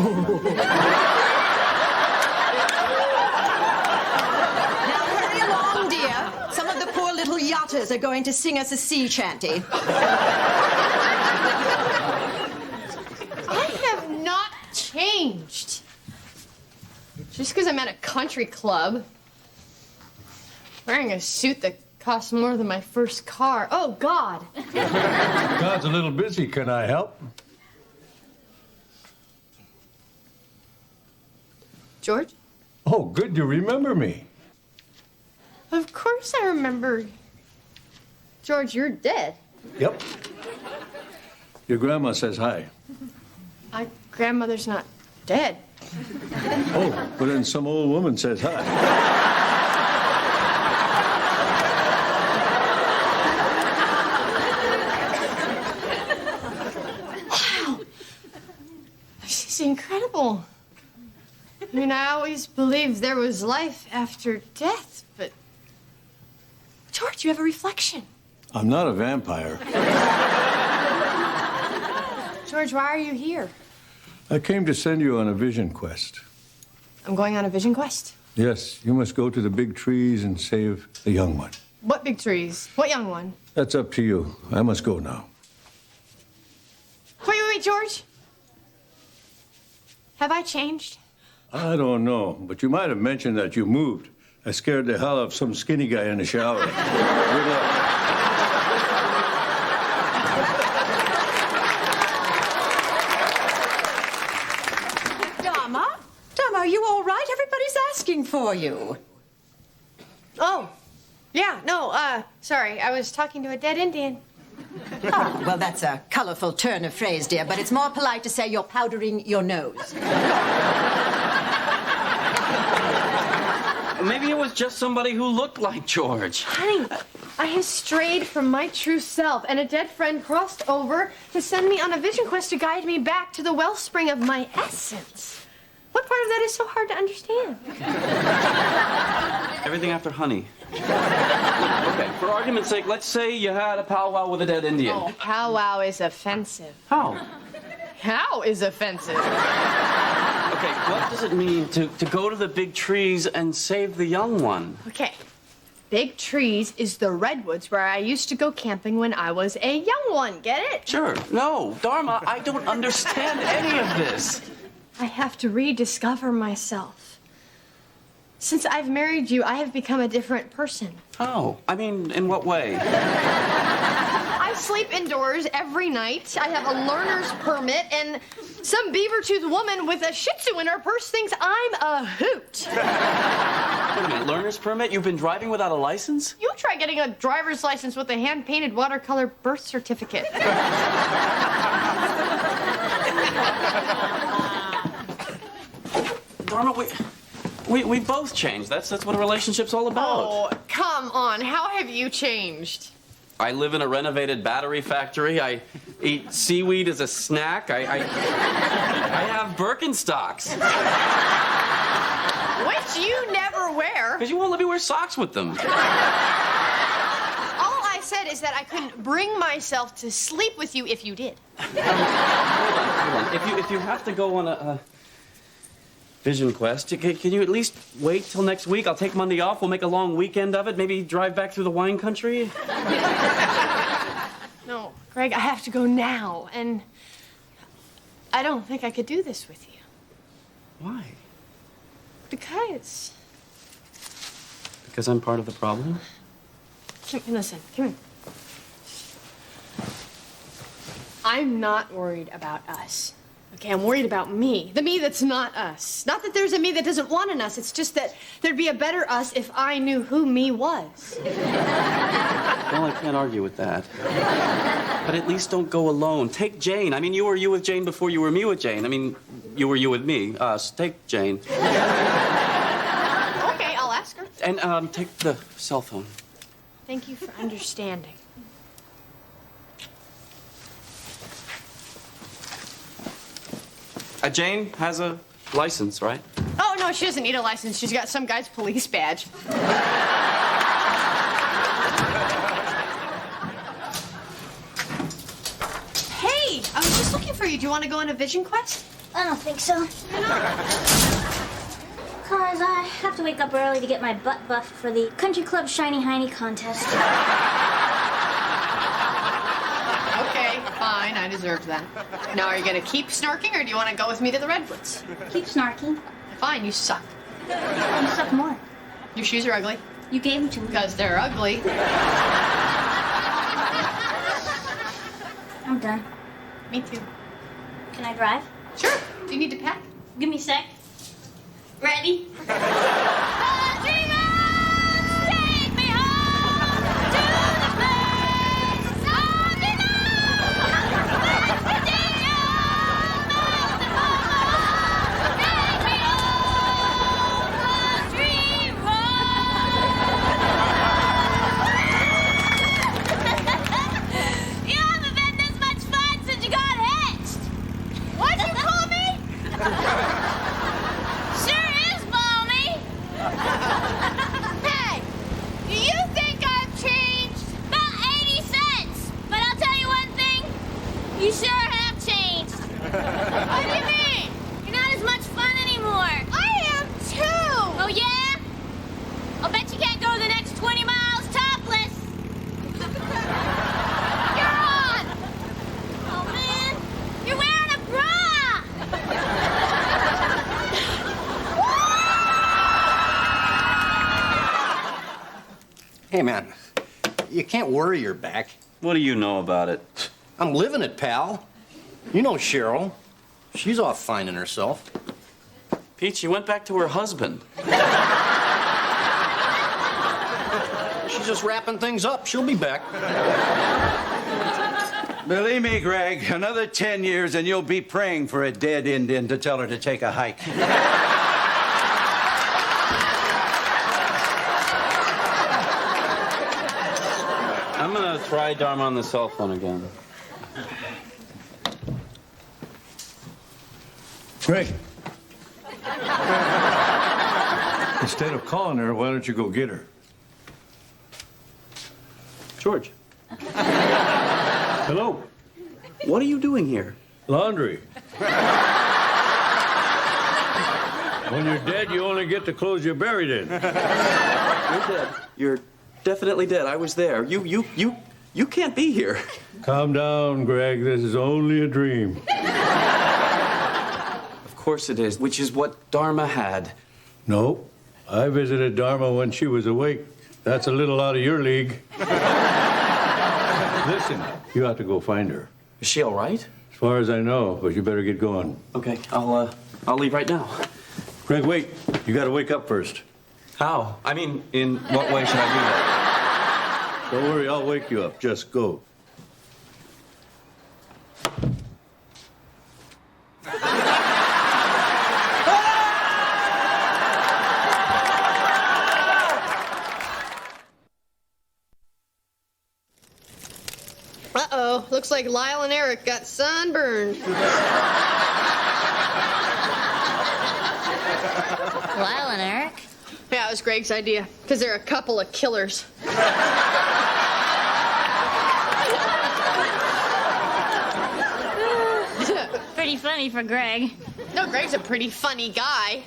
Some of the poor little yachters are going to sing us a sea shanty. I have not changed. Just because I'm at a country club, wearing a suit that costs more than my first car. Oh, God. God's a little busy. Can I help? George? Oh, good. You remember me. Of course I remember. George, you're dead. Yep. Your grandma says hi. My grandmother's not dead. Oh, but then some old woman says hi. Wow. This is incredible. I mean, I always believed there was life after death, but... George, you have a reflection. I'm not a vampire. George, why are you here? I came to send you on a vision quest. I'm going on a vision quest. Yes, you must go to the big trees and save the young one. What big trees? What young one? That's up to you. I must go now. Wait, George. Have I changed? I don't know, but you might have mentioned that you moved. I scared the hell out of some skinny guy in the shower. Good luck. Dharma? Dharma, are you all right? Everybody's asking for you. Oh, yeah, no, sorry. I was talking to a dead Indian. Oh, well, that's a colorful turn of phrase, dear, but it's more polite to say you're powdering your nose. Maybe it was just somebody who looked like George. Honey, I have strayed from my true self, and a dead friend crossed over to send me on a vision quest to guide me back to the wellspring of my essence. What part of that is so hard to understand? Everything after honey. Okay, for argument's sake, let's say you had a powwow with a dead Indian. Oh, powwow is offensive. How? How is offensive? Okay, what does it mean to go to the big trees and save the young one? Okay. Big trees is the redwoods where I used to go camping when I was a young one. Get it? Sure. No, Dharma, I don't understand any of this. I have to rediscover myself. Since I've married you, I have become a different person. Oh, I mean, in what way? I sleep indoors every night. I have a learner's permit, and some beaver-toothed woman with a Shih Tzu in her purse thinks I'm a hoot. Wait a minute, learner's permit? You've been driving without a license? You try getting a driver's license with a hand-painted watercolor birth certificate. Dharma, We both changed. That's what a relationship's all about. Oh, come on. How have you changed? I live in a renovated battery factory. I eat seaweed as a snack. I have Birkenstocks. Which you never wear. Because you won't let me wear socks with them. All I said is that I couldn't bring myself to sleep with you if you did. Hold on. If you have to go on a vision quest, can you at least wait till next week? I'll take Monday off. We'll make a long weekend of it. Maybe drive back through the wine country. No, Greg, I have to go now, and I don't think I could do this with you. Why? Because. Because I'm part of the problem? Listen, come here. I'm not worried about us. Okay, I'm worried about me. The me that's not us. Not that there's a me that doesn't want an us. It's just that there'd be a better us if I knew who me was. Well, I can't argue with that. But at least don't go alone. Take Jane. I mean, you were you with Jane before you were me with Jane. I mean, you were you with me. Us. Take Jane. Okay, I'll ask her. And take the cell phone. Thank you for understanding. Jane has a license, right? Oh, no, she doesn't need a license. She's got some guy's police badge. Hey, I was just looking for you. Do you want to go on a vision quest? I don't think so. Because I have to wake up early to get my butt buffed for the Country Club Shiny Hiney contest. Okay, fine. I deserved that. Now, are you going to keep snarking, or do you want to go with me to the Redwoods? Keep snarking. Fine, you suck. You suck more. Your shoes are ugly. You gave them to me. Because they're ugly. I'm done. Me too. Can I drive? Sure. Do you need to pack? Give me a sec. Ready? You sure have changed. What do you mean? You're not as much fun anymore. I am too. Oh, yeah? I'll bet you can't go the next 20 miles topless. You're on. Oh, man. You're wearing a bra. Hey, man, you can't worry your back. What do you know about it? I'm living it, pal. You know Cheryl. She's off finding herself. Pete, she went back to her husband. She's just wrapping things up. She'll be back. Believe me, Greg, another 10 years and you'll be praying for a dead Indian to tell her to take a hike. I'm gonna try Dharma on the cell phone again. Greg. Instead of calling her, why don't you go get her? George. Hello. What are you doing here? Laundry. When you're dead, you only get the clothes you're buried in. You're dead. You're definitely dead. I was there. You can't be here. Calm down, Greg. This is only a dream. Of course it is, which is what Dharma had. No, I visited Dharma when she was awake. That's a little out of your league. Listen, you have to go find her. Is she all right? As far as I know, but you better get going. Okay, I'll leave right now. Greg, wait. You got to wake up first. How? I mean, in what way should I do that? Don't worry, I'll wake you up. Just go. looks like Lyle and Eric got sunburned. Lyle and Eric? Yeah, it was Greg's idea, because they're a couple of killers. Pretty funny for Greg. No, Greg's a pretty funny guy.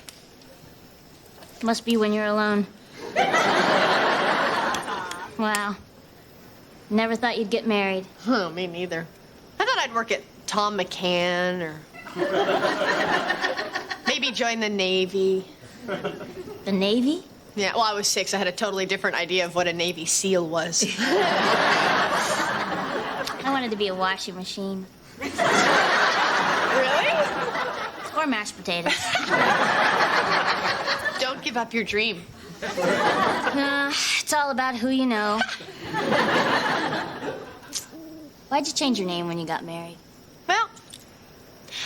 Must be when you're alone. Wow. Never thought you'd get married. Oh, me neither. I thought I'd work at Tom McCann or maybe join the Navy. The Navy? Yeah, well, I was 6. I had a totally different idea of what a Navy SEAL was. I wanted to be a washing machine. Really? Or mashed potatoes. Don't give up your dream. It's all about who you know. Why'd you change your name when you got married? Well,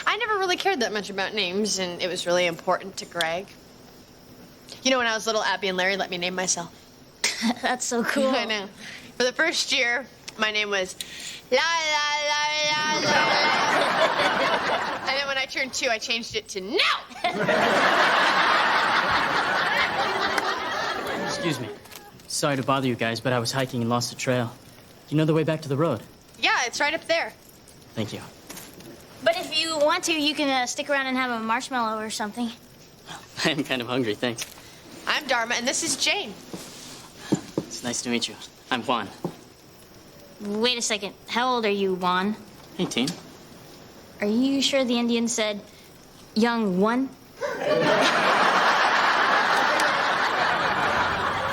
I never really cared that much about names, and it was really important to Greg. You know, when I was little, Abby and Larry let me name myself. That's so cool. I know. For the first year, my name was La La La La La. And then when I turned 2, I changed it to No. Excuse me. Sorry to bother you guys, but I was hiking and lost the trail. Do you know the way back to the road? Yeah, it's right up there. Thank you. But if you want to, you can stick around and have a marshmallow or something. I am kind of hungry, thanks. I'm Dharma, and this is Jane. It's nice to meet you. I'm Juan. Wait a second. How old are you, Juan? 18. Are you sure the Indian said young one?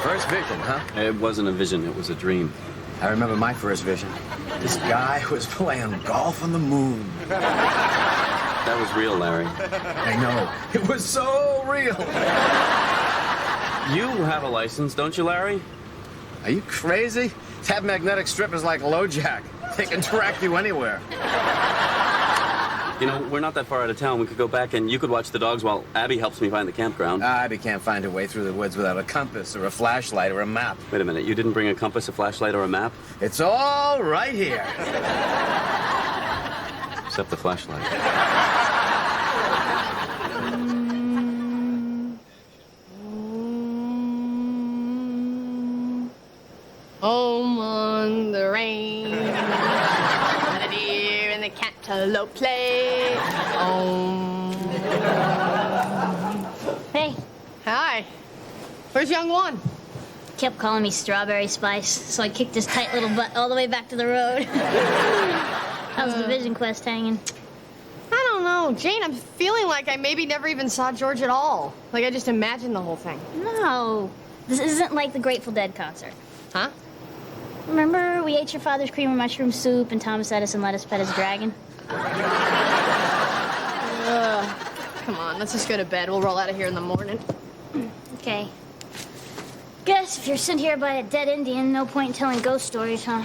First vision, huh? It wasn't a vision, it was a dream. I remember my first vision. This guy was playing golf on the moon. That was real, Larry. I know. It was so real. You have a license, don't you, Larry? Are you crazy? That magnetic strip is like LoJack. They can track you anywhere. You know, we're not that far out of town. We could go back and you could watch the dogs while Abby helps me find the campground. Abby can't find her way through the woods without a compass or a flashlight or a map. Wait a minute, you didn't bring a compass, a flashlight, or a map? It's all right here. Except the flashlight. Home on the range. The deer and the cantaloupe play. Hey. Hi. Where's young Juan? Kept calling me Strawberry Spice, so I kicked his tight little butt all the way back to the road. How's the vision quest hanging? I don't know. Jane, I'm feeling like I maybe never even saw George at all. Like I just imagined the whole thing. No. This isn't like the Grateful Dead concert. Huh? Remember we ate your father's cream and mushroom soup and Thomas Edison let us pet his dragon? Come on, let's just go to bed. We'll roll out of here in the morning. Okay. Guess if you're sent here by a dead Indian, no point in telling ghost stories, huh?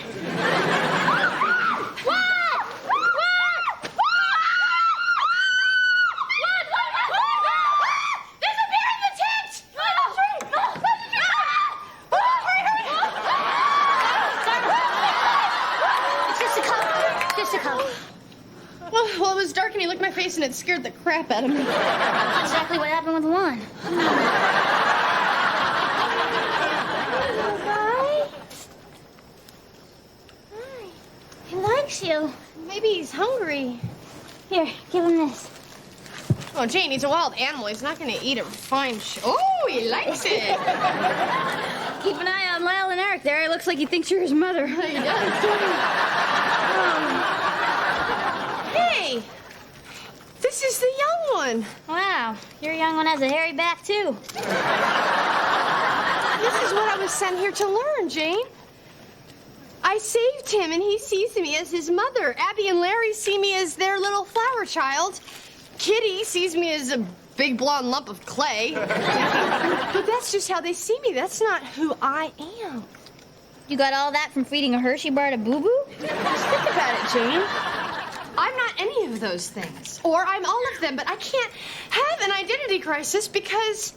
Well, it was dark and he licked my face and it scared the crap out of me. That's exactly what happened with Juan. He likes you. Maybe he's hungry. Here, give him this. Oh, Jane, he's a wild animal. He's not going to eat a fine Oh, he likes it. Keep an eye on Lyle and Eric there. It looks like he thinks you're his mother. He does. Hey, this is the young one. Wow, your young one has a hairy back, too. This is what I was sent here to learn, Jane. I saved him, and he sees me as his mother. Abby and Larry see me as their little flower child. Kitty sees me as a big blonde lump of clay. But that's just how they see me. That's not who I am. You got all that from feeding a Hershey bar to Boo Boo? Just think about it, Jane. I'm not any of those things. Or I'm all of them, but I can't have an identity crisis because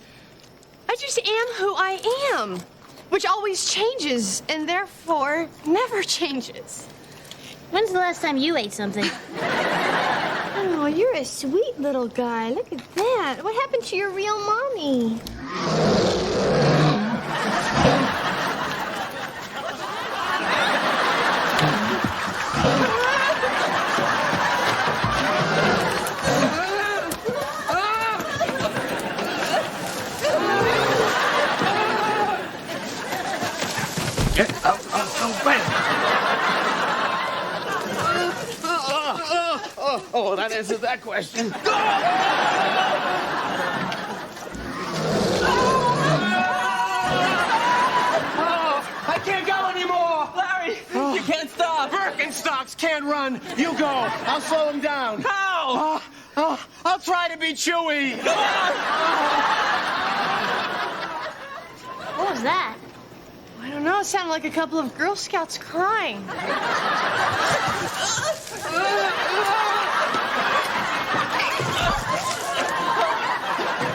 I just am who I am, which always changes and therefore never changes. When's the last time you ate something? Oh, you're a sweet little guy. Look at that. What happened to your real mommy? Get out of the way! Oh, that answers that question. I can't go anymore! Larry, you can't stop. Birkenstocks can't run. You go. I'll slow him down. How? I'll try to be Chewy. What was that? I don't know. It sounded like a couple of Girl Scouts crying.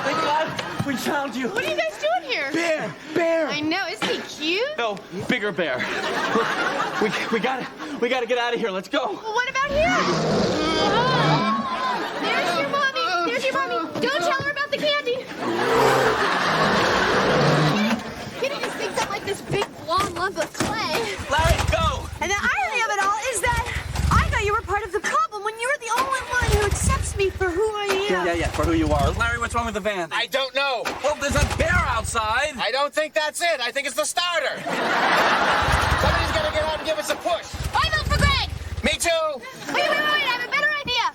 Thank God we found you. What are you guys doing here? Bear. I know. Isn't he cute? No, bigger bear. We gotta get out of here. Let's go. Well, what about him? There's your mommy. There's your mommy. Don't tell her about the candy. Kitty just thinks I'm like this big blonde lump of clay. Larry, go. And the irony of it all is that I thought you were part of the problem when you're the only one who accepts me for who I am. Yeah, for who you are. Larry, what's wrong with the van? I don't know. Well, there's a bear outside. I don't think that's it. I think it's the starter. Somebody's got to get out and give us a push. I vote for Greg. Me too. Wait, I have a better idea.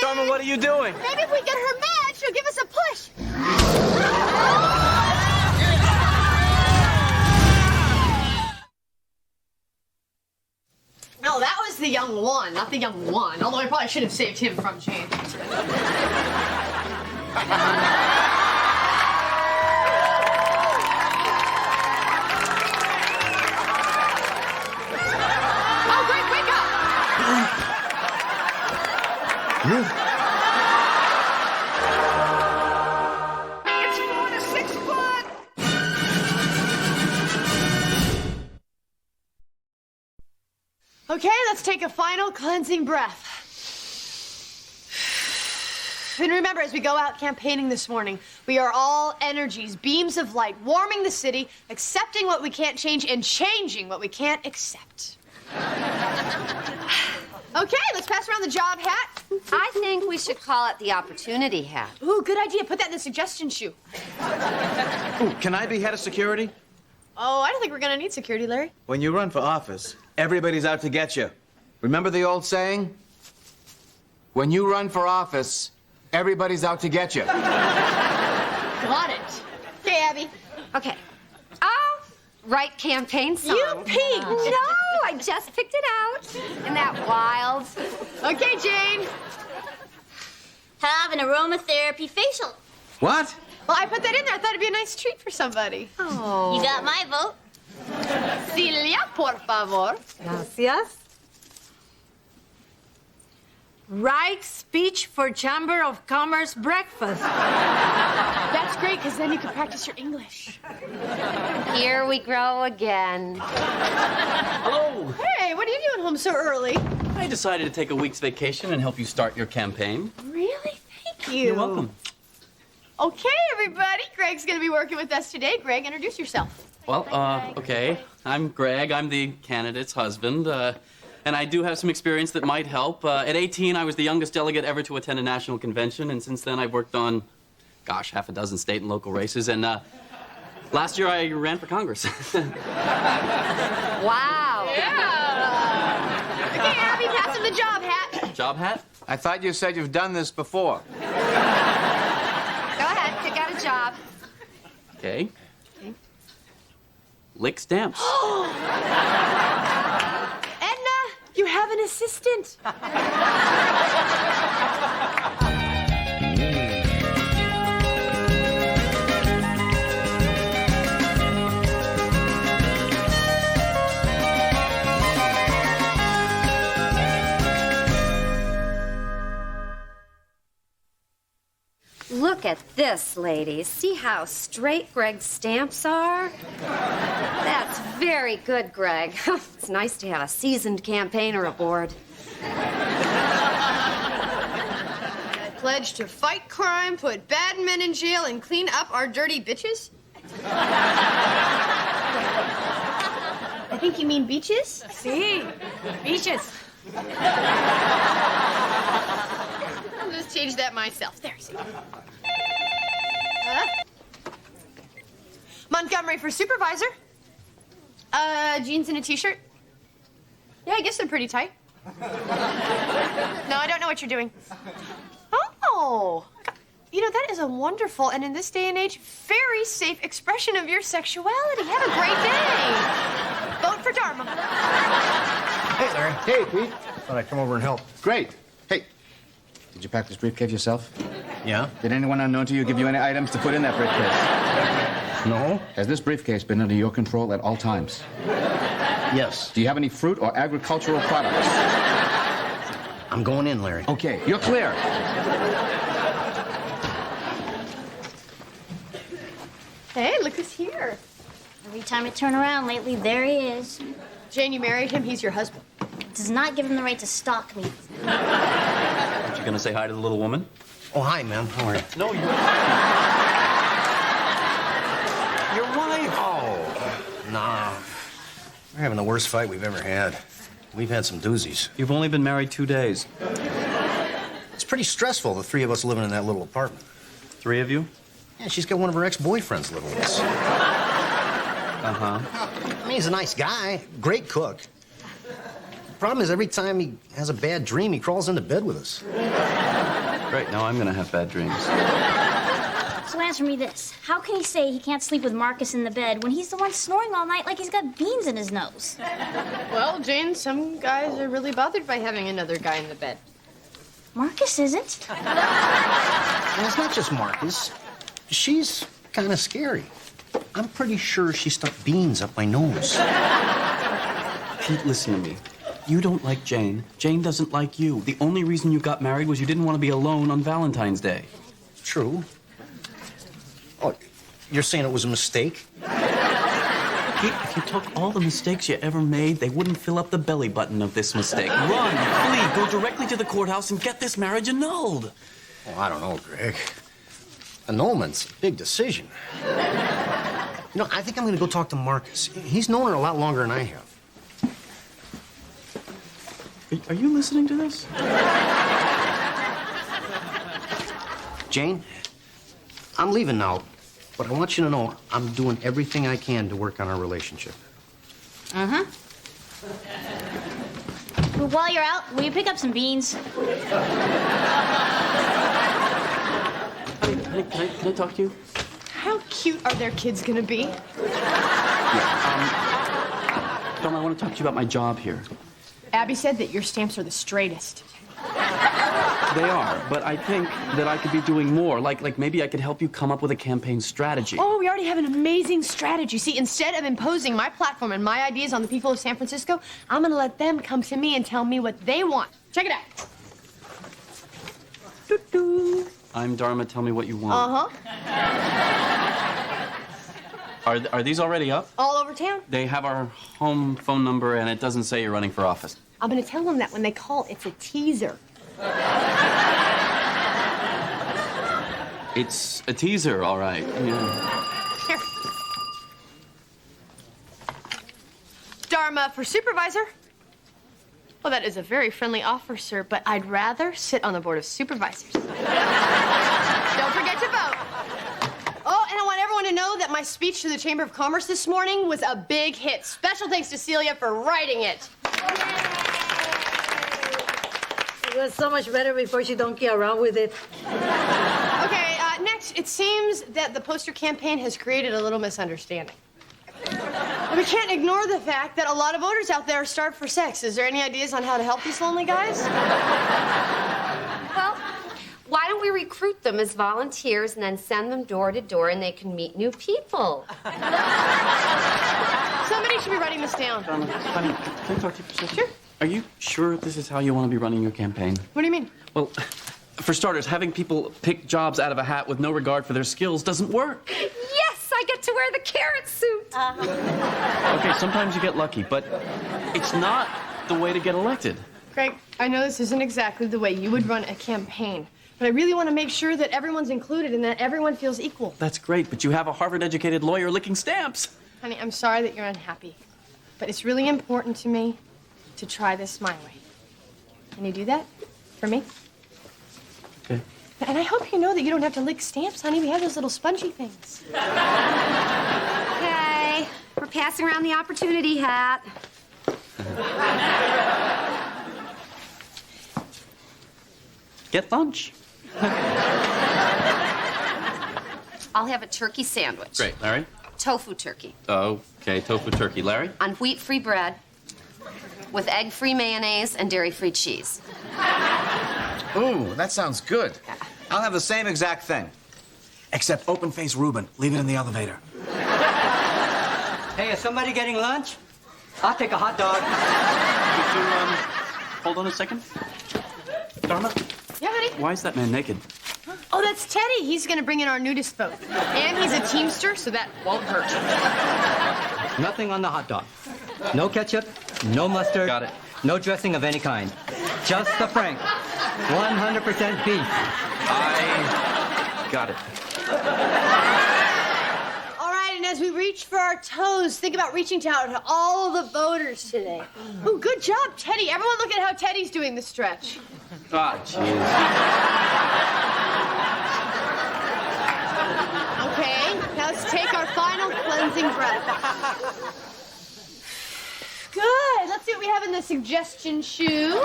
Dharma, what are you doing? Maybe if we get her mad, she'll give us a push. No, that was the young one, not the young one. Although I probably should have saved him from change. Oh, Greg, wake up! It's 4 to 6 o'clock! Okay, let's take a final cleansing breath. And remember, as we go out campaigning this morning, we are all energies, beams of light, warming the city, accepting what we can't change, and changing what we can't accept. Okay, let's pass around the job hat. I think we should call it the opportunity hat. Ooh, good idea. Put that in the suggestion shoe. Ooh, can I be head of security? Oh, I don't think we're gonna need security, Larry. When you run for office, everybody's out to get you. Remember the old saying? When you run for office, everybody's out to get you. Got it. Okay, Abby. Okay. Oh, right campaign song. You peeked. No, I just picked it out. Isn't that wild? Okay, Jane. Have an aromatherapy facial. What? Well, I put that in there. I thought it'd be a nice treat for somebody. Oh. You got my vote. Celia, por favor. Gracias. Right speech for Chamber of Commerce breakfast. That's great, because then you can practice your English. Here we grow again. Hello. Hey, what are you doing home so early? I decided to take a week's vacation and help you start your campaign. Really? Thank you. You're welcome. Okay, everybody. Greg's going to be working with us today. Greg, introduce yourself. Well, okay. I'm Greg. I'm the candidate's husband. And I do have some experience that might help. At 18, I was the youngest delegate ever to attend a national convention. And since then, I've worked on, gosh, half a dozen state and local races. And last year, I ran for Congress. Wow. Yeah. Okay, Abby, pass him the job hat. Job hat? I thought you said you've done this before. Go ahead, pick out a job. Okay. Lick stamps. Edna, you have an assistant. Look at this, ladies. See how straight Greg's stamps are? That's very good, Greg. It's nice to have a seasoned campaigner aboard. I pledge to fight crime, put bad men in jail, and clean up our dirty bitches? I think you mean beaches? See, beaches. I'll just change that myself. There, see. Montgomery for supervisor. Jeans and a t-shirt. Yeah, I guess they're pretty tight. No, I don't know what you're doing. Oh, you know, that is a wonderful and in this day and age, very safe expression of your sexuality. Have a great day. Vote for Dharma. Hey, Larry. Hey, Pete. Thought I'd come over and help. Great. Hey, did you pack this briefcase yourself? Yeah? Did anyone unknown to you give you any items to put in that briefcase? No. Has this briefcase been under your control at all times? Yes. Do you have any fruit or agricultural products? I'm going in, Larry. Okay, you're clear. Hey, look who's here. Every time I turn around lately, there he is. Jane, you married him. He's your husband. It does not give him the right to stalk me. Aren't you gonna say hi to the little woman? Oh, hi, ma'am. How are you? No, you. Your wife? Oh, nah. We're having the worst fight we've ever had. We've had some doozies. You've only been married 2 days. It's pretty stressful, the three of us living in that little apartment. 3 of you? Yeah, she's got one of her ex-boyfriends living with us. Uh-huh. I mean, he's a nice guy, great cook. The problem is every time he has a bad dream, he crawls into bed with us. Great, now I'm gonna have bad dreams. So answer me this. How can he say he can't sleep with Marcus in the bed when he's the one snoring all night like he's got beans in his nose? Well, Jane, some guys are really bothered by having another guy in the bed. Marcus isn't. And it's not just Marcus. She's kind of scary. I'm pretty sure she stuck beans up my nose. Pete, listen to me. You don't like Jane. Jane doesn't like you. The only reason you got married was you didn't want to be alone on Valentine's Day. True. Oh, you're saying it was a mistake? Pete, if you took all the mistakes you ever made, they wouldn't fill up the belly button of this mistake. Run, flee, go directly to the courthouse and get this marriage annulled. Oh, I don't know, Greg. Annulment's a big decision. You know, I think I'm going to go talk to Marcus. He's known her a lot longer than I have. Are you listening to this? Jane, I'm leaving now, but I want you to know I'm doing everything I can to work on our relationship. Uh-huh. Well, while you're out, will you pick up some beans? Honey, can I talk to you? How cute are their kids gonna be? Dharma, I want to talk to you about my job here. Abby said that your stamps are the straightest. They are, but I think that I could be doing more. Like maybe I could help you come up with a campaign strategy. Oh, we already have an amazing strategy. See, instead of imposing my platform and my ideas on the people of San Francisco, I'm gonna let them come to me and tell me what they want. Check it out. Doo-doo. I'm Dharma, tell me what you want. Uh-huh. Are these already up? All over town. They have our home phone number, and it doesn't say you're running for office. I'm gonna tell them that when they call, it's a teaser. It's a teaser, all right. Yeah. Here. Dharma for supervisor. Well, that is a very friendly offer, sir, but I'd rather sit on the board of supervisors. Don't forget to vote. Oh, and I want everyone to know that my speech to the Chamber of Commerce this morning was a big hit. Special thanks to Celia for writing it. It was so much better before she don't get around with it. Okay, next, it seems that the poster campaign has created a little misunderstanding. We can't ignore the fact that a lot of voters out there are starved for sex. Is there any ideas on how to help these lonely guys? Well, why don't we recruit them as volunteers and then send them door to door and they can meet new people? Somebody should be writing this down. Honey, can I talk to you for a second? Sure. Are you sure this is how you want to be running your campaign? What do you mean? Well, for starters, having people pick jobs out of a hat with no regard for their skills doesn't work. Yes, I get to wear the carrot suit. Okay, sometimes you get lucky, but it's not the way to get elected. Greg, I know this isn't exactly the way you would run a campaign, but I really want to make sure that everyone's included and that everyone feels equal. That's great, but you have a Harvard-educated lawyer licking stamps. Honey, I'm sorry that you're unhappy, but it's really important to me to try this my way. Can you do that for me? Okay. And I hope you know that you don't have to lick stamps, honey. We have those little spongy things. Okay, we're passing around the opportunity hat. Get lunch. I'll have a turkey sandwich. Great, Larry? Tofu turkey. Okay, tofu turkey. Larry? On wheat-free bread with egg-free mayonnaise and dairy-free cheese. Ooh, that sounds good. I'll have the same exact thing. Except open-faced Reuben. Leave it in the elevator. Hey, is somebody getting lunch? I'll take a hot dog. Could you, hold on a second? Dharma? Yeah, honey? Why is that man naked? Oh, that's Teddy. He's going to bring in our nudist boat. And he's a Teamster, so that won't hurt. Nothing on the hot dog. No ketchup, no mustard. Got it. No dressing of any kind. Just the frank. 100% beef. I got it. All right, and as we reach for our toes, think about reaching out to all the voters today. Oh, good job, Teddy. Everyone look at how Teddy's doing the stretch. Ah, jeez. Okay, now let's take our final cleansing breath. Good. Let's see what we have in the suggestion shoe.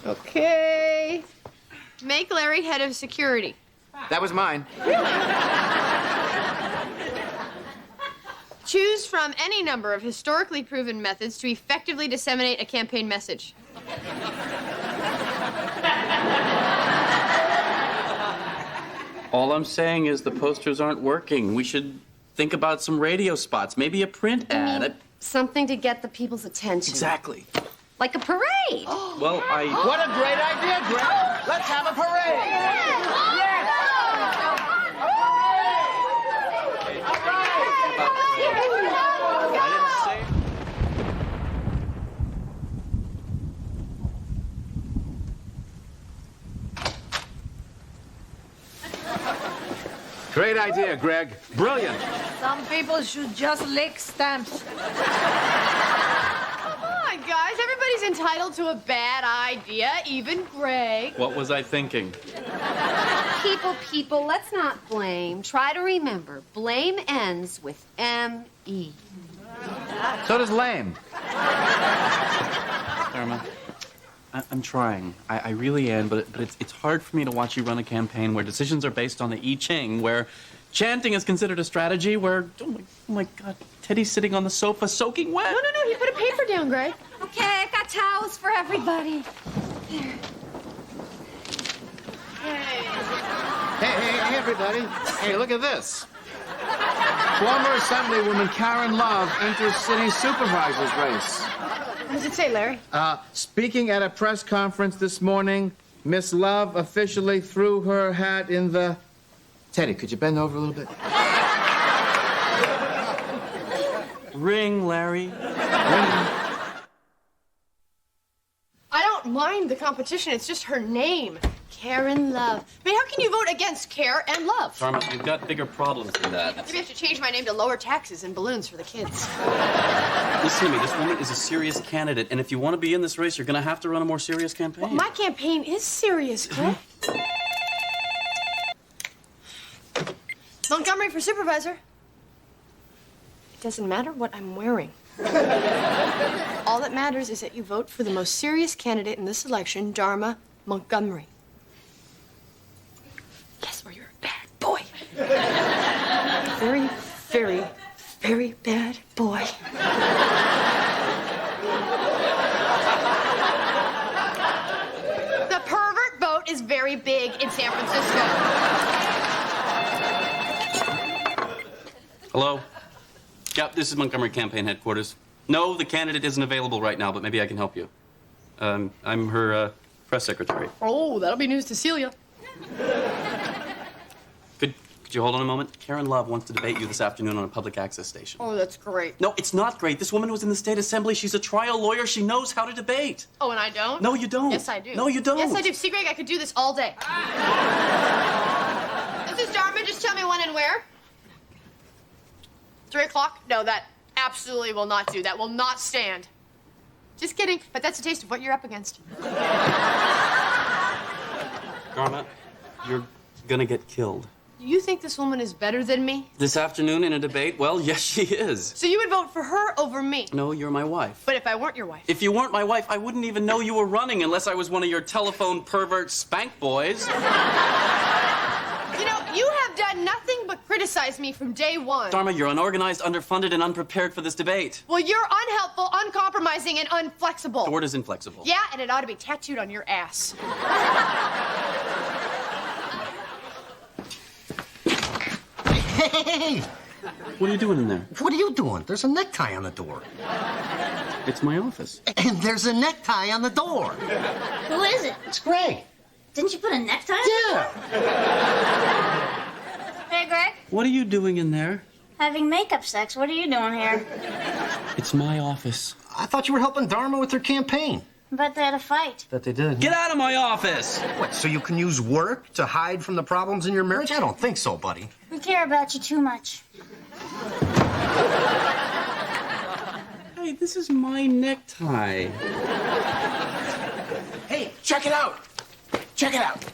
Okay. Make Larry head of security. That was mine. Choose from any number of historically proven methods to effectively disseminate a campaign message. All I'm saying is the posters aren't working. We should think about some radio spots, maybe a print ad. Something to get the people's attention. Exactly. Like a parade. Well, What a great idea, Greg! Let's have a parade! Great idea, Greg. Brilliant. Some people should just lick stamps. Come on, guys. Everybody's entitled to a bad idea, even Greg. What was I thinking? People, let's not blame. Try to remember, blame ends with M-E. So does lame. Dharma, I'm trying. I really am, but it's hard for me to watch you run a campaign where decisions are based on the I Ching, where chanting is considered a strategy, where, oh my God, Teddy's sitting on the sofa soaking wet. No, he put a paper down, Greg. Okay, I got towels for everybody. There. Hey, everybody. Hey, look at this. Former Assemblywoman Karen Love enters city supervisor's race. What does it say, Larry? Speaking at a press conference this morning, Miss Love officially threw her hat in the... Teddy, could you bend over a little bit? Ring, Larry. I don't mind the competition. It's just her name, Karen Love. I mean, how can you vote against Care and Love? Dharma, you've got bigger problems than that. Maybe I have to change my name to lower taxes and balloons for the kids. Listen to me, this woman is a serious candidate, and if you want to be in this race, you're going to have to run a more serious campaign. Well, my campaign is serious, Greg. Montgomery for supervisor. It doesn't matter what I'm wearing. All that matters is that you vote for the most serious candidate in this election, Dharma Montgomery. Yes, or you're a bad boy. Very, very, very bad boy. The pervert vote is very big in San Francisco. Hello? Yep, this is Montgomery Campaign Headquarters. No, the candidate isn't available right now, but maybe I can help you. I'm her press secretary. Oh, that'll be news to Celia. Could you hold on a moment? Karen Love wants to debate you this afternoon on a public access station. Oh, that's great. No, it's not great. This woman was in the state assembly. She's a trial lawyer. She knows how to debate. Oh, and I don't? No, you don't. Yes, I do. No, you don't. Yes, I do. See, Greg, I could do this all day. This is Dharma. Just tell me when and where. 3 o'clock? No, that absolutely will not do. That will not stand. Just kidding, but that's a taste of what you're up against. Dharma, you're gonna get killed. You think this woman is better than me? This afternoon in a debate? Well, yes, she is. So you would vote for her over me? No, you're my wife. But if I weren't your wife? If you weren't my wife, I wouldn't even know you were running unless I was one of your telephone pervert spank boys. You know, you have done nothing but criticize me from day one. Dharma, you're unorganized, underfunded, and unprepared for this debate. Well, you're unhelpful, uncompromising, and unflexible. The word is inflexible. Yeah, and it ought to be tattooed on your ass. Hey! What are you doing in there? What are you doing? There's a necktie on the door. It's my office. And there's a necktie on the door. Who is it? It's Greg. Didn't you put a necktie? Yeah. Hey, Greg. What are you doing in there? Having makeup sex. What are you doing here? It's my office. I thought you were helping Dharma with her campaign. But they had a fight. Bet they did. Get out of my office! What, so you can use work to hide from the problems in your marriage? I don't think so, buddy. We care about you too much. Hey, this is my necktie. Hey, check it out. Check it out.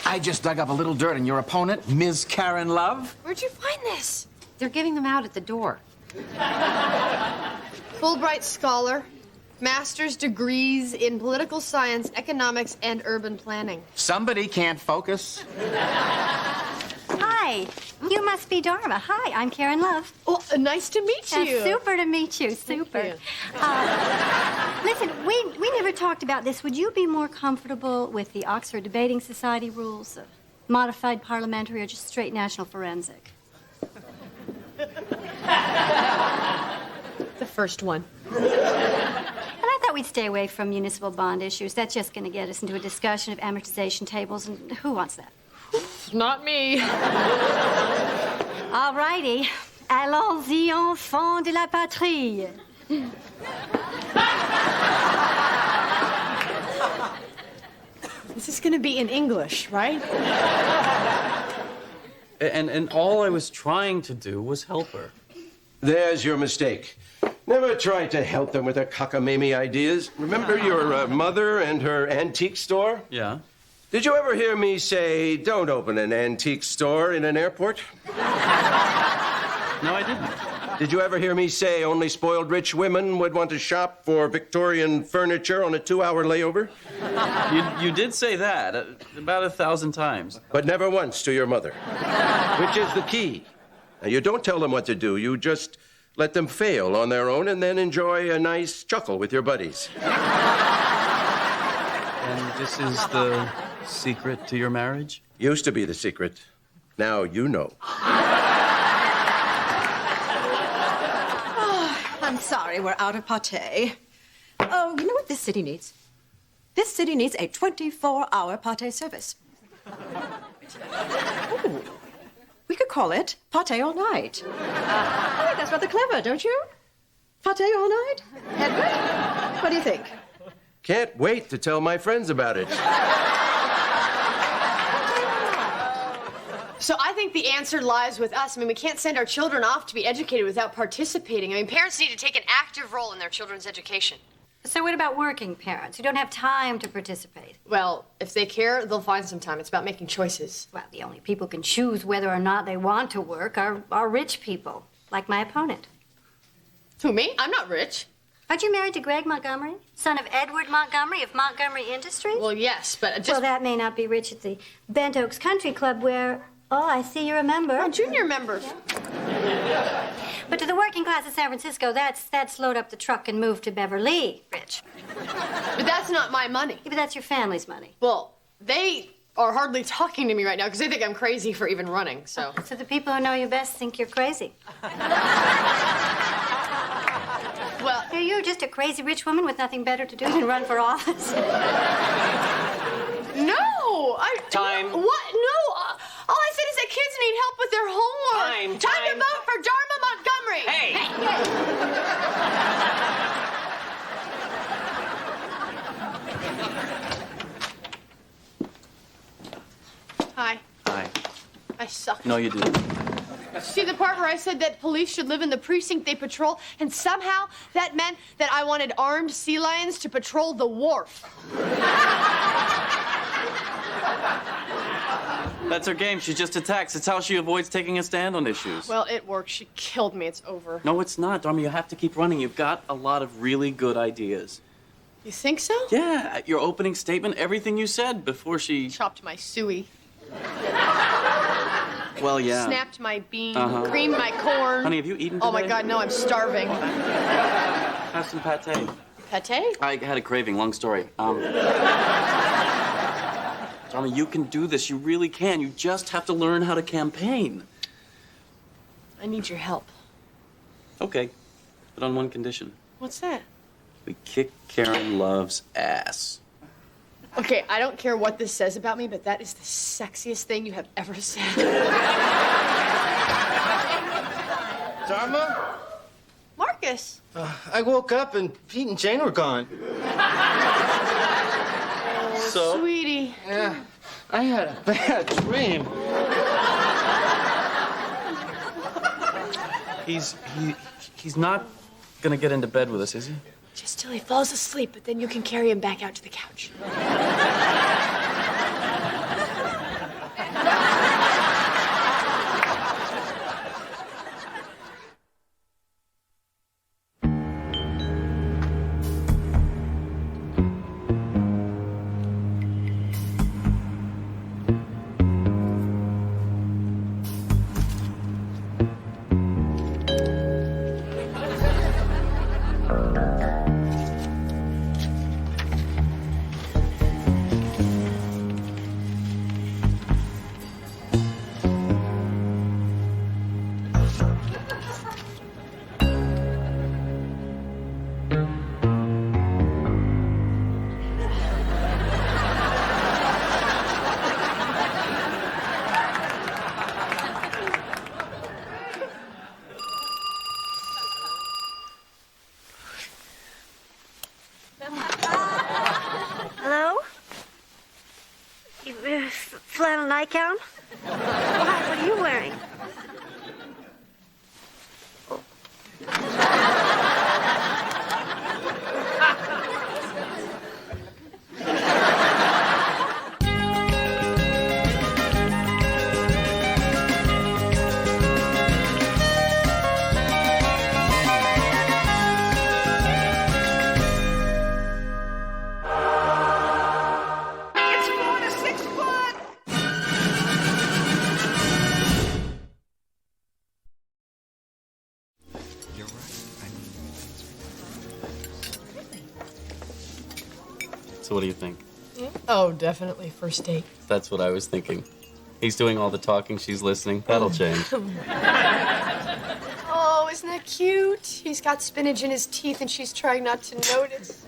I just dug up a little dirt on your opponent, Ms. Karen Love. Where'd you find this? They're giving them out at the door. Fulbright scholar, master's degrees in political science, economics, and urban planning. Somebody can't focus. Hi, you must be Dharma. Hi, I'm Karen Love. Oh, nice to meet you. Super to meet you. Super. you. Listen, we never talked about this. Would you be more comfortable with the Oxford Debating Society rules, modified parliamentary, or just straight national forensic? The first one. And I thought we'd stay away from municipal bond issues. That's just going to get us into a discussion of amortization tables, and who wants that? Not me. All righty. Allons-y, enfants de la patrie. This is going to be in English, right? And all I was trying to do was help her. There's your mistake. Never try to help them with their cockamamie ideas. Remember your mother and her antique store? Yeah. Did you ever hear me say, don't open an antique store in an airport? No, I didn't. Did you ever hear me say only spoiled rich women would want to shop for Victorian furniture on a 2-hour layover? You did say that about 1,000 times. But never once to your mother, which is the key. Now, you don't tell them what to do. You just let them fail on their own and then enjoy a nice chuckle with your buddies. And this is the secret to your marriage? Used to be the secret. Now you know. I'm sorry, we're out of pâté. Oh, you know what this city needs? This city needs a 24-hour pâté service. Ooh, we could call it pâté all night. I think that's rather clever, don't you? Pâté all night? Edward, what do you think? Can't wait to tell my friends about it. So I think the answer lies with us. I mean, we can't send our children off to be educated without participating. I mean, parents need to take an active role in their children's education. So what about working parents who don't have time to participate? Well, if they care, they'll find some time. It's about making choices. Well, the only people who can choose whether or not they want to work are rich people, like my opponent. Who, me? I'm not rich. Aren't you married to Greg Montgomery, son of Edward Montgomery of Montgomery Industries? Well, yes, but just... Well, that may not be rich at the Bent Oaks Country Club where... Oh, I see you're a member. I'm a junior member. Yeah. But to the working class of San Francisco, that's load up the truck and move to Beverly, Rich. But that's not my money. Yeah, but that's your family's money. Well, they are hardly talking to me right now because they think I'm crazy for even running, so... So the people who know you best think you're crazy. Well... You're just a crazy rich woman with nothing better to do than run for office. No! Time. What? No! All I said is the kids need help with their homework. Time to vote for Dharma Montgomery. Hi. Hi. I suck. No, you didn't. See the part where I said that police should live in the precinct they patrol, and somehow that meant that I wanted armed sea lions to patrol the wharf. That's her game. She just attacks. It's how she avoids taking a stand on issues. Well, it worked. She killed me. It's over. No, it's not, Dharma. You have to keep running. You've got a lot of really good ideas. You think so? Yeah, your opening statement, everything you said before she... Chopped my suey. Well, yeah. Snapped my bean. Uh-huh. Creamed my corn. Honey, have you eaten today? Oh, my God, no, I'm starving. Have some pate. Pate? I had a craving. Long story. Dharma, you can do this. You really can. You just have to learn how to campaign. I need your help. Okay, but on one condition. What's that? We kick Karen Love's ass. Okay, I don't care what this says about me, but that is the sexiest thing you have ever said. Dharma? Marcus. I woke up and Pete and Jane were gone. So? Sweetie. Yeah, I had a bad dream. He's not gonna get into bed with us, is he? Just till he falls asleep, but then you can carry him back out to the couch. Hello? Flannel nightgown? Why, what are you wearing? So what do you think? Oh, definitely. First date. That's what I was thinking. He's doing all the talking, she's listening. That'll change. Oh, isn't that cute? He's got spinach in his teeth and she's trying not to notice.